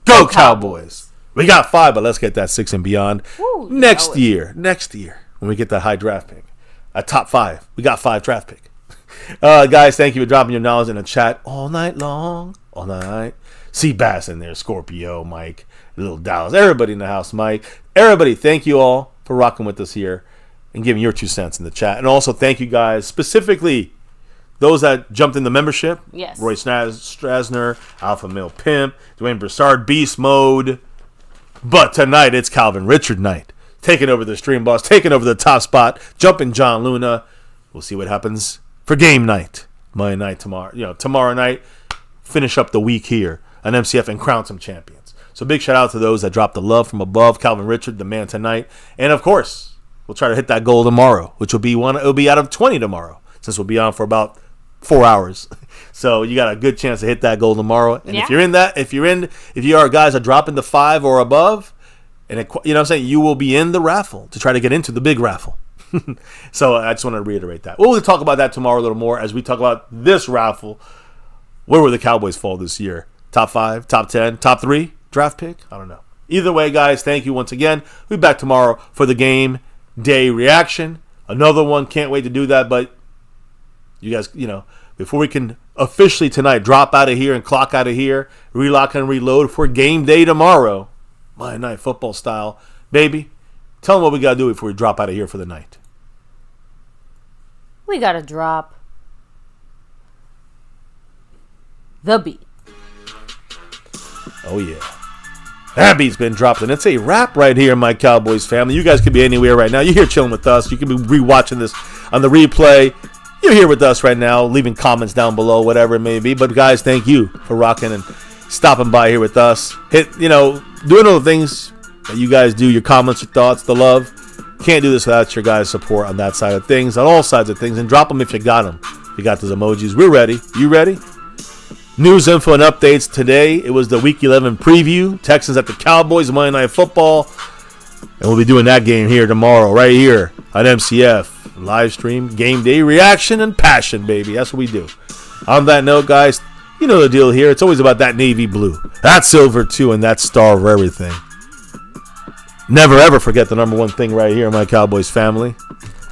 go Cowboys. We got 5, but let's get that 6 and beyond. Woo, next year, when we get that high draft pick. A top 5. We got 5 draft pick. Guys, thank you for dropping your knowledge in the chat all night long. All night. See Bass in there, Scorpio, Mike, Little Dallas, everybody in the house, Mike. Everybody, thank you all for rocking with us here and giving your 2 cents in the chat. And also thank you guys, specifically those that jumped in the membership. Yes. Roy Strasner, Alpha Male Pimp, Dwayne Broussard, Beast Mode. But tonight it's Calvin Richard night. Taking over the stream boss, taking over the top spot, jumping John Luna. We'll see what happens for game night. Monday night tomorrow. Tomorrow night, finish up the week here on MCF and crown some champions. So big shout out to those that dropped the love from above. Calvin Richard, the man tonight. And of course, we'll try to hit that goal tomorrow, which will be it'll be out of 20 tomorrow, since we'll be on for about 4 hours. So you got a good chance to hit that goal tomorrow. And if you are guys that drop into 5 or above, and you will be in the raffle to try to get into the big raffle. So I just want to reiterate that. We'll talk about that tomorrow a little more as we talk about this raffle. Where will the Cowboys fall this year? Top 5, top 10, top 3 draft pick? I don't know. Either way, guys, thank you once again. We'll be back tomorrow for the game day reaction. Another one. Can't wait to do that. But you guys, before we can officially tonight drop out of here and clock out of here, relock and reload for game day tomorrow, Monday Night Football style. Baby, tell them what we got to do before we drop out of here for the night. We got to drop the beat. Oh, yeah. That beat's been dropped, and it's a wrap right here, My Cowboys Family. You guys could be anywhere right now. You're here chilling with us. You could be rewatching this on the replay. You're here with us right now, leaving comments down below, whatever it may be. But, guys, thank you for rocking and stopping by here with us. Doing all the things that you guys do, your comments, your thoughts, the love. Can't do this without your guys' support on that side of things, on all sides of things. And drop them if you got them. If you got those emojis, we're ready. You ready? News, info, and updates today. It was the Week 11 preview. Texans at the Cowboys, Monday Night Football. And we'll be doing that game here tomorrow, right here on MCF. Live stream, game day reaction, and passion, baby. That's what we do. On that note, guys, you know the deal here. It's always about that navy blue, that silver, too, and that star of everything. Never, ever forget the number one thing right here, my Cowboys family.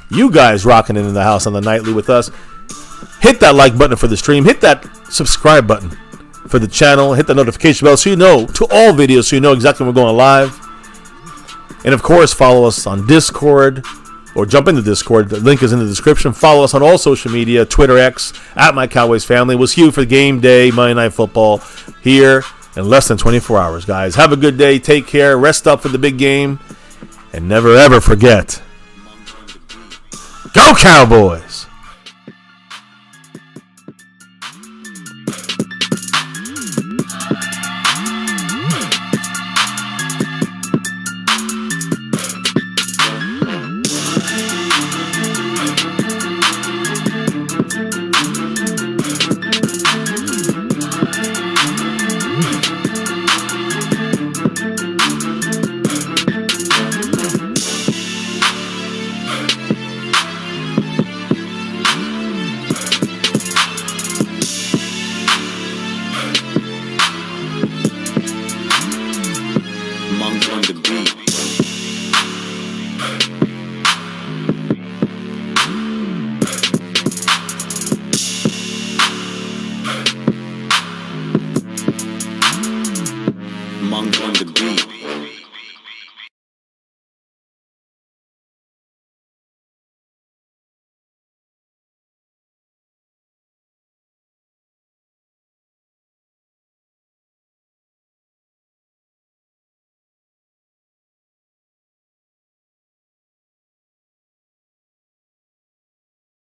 You guys rocking it in the house on the nightly with us. Hit that like button for the stream. Hit that subscribe button for the channel. Hit the notification bell so you know, to all videos, so you know exactly when we're going live. And, of course, follow us on Discord or jump into Discord. The link is in the description. Follow us on all social media, Twitter, X, at MyCowboysFamily. We'll see you for game day, Monday Night Football, here in less than 24 hours, guys. Have a good day. Take care. Rest up for the big game. And never, ever forget, Go Cowboys!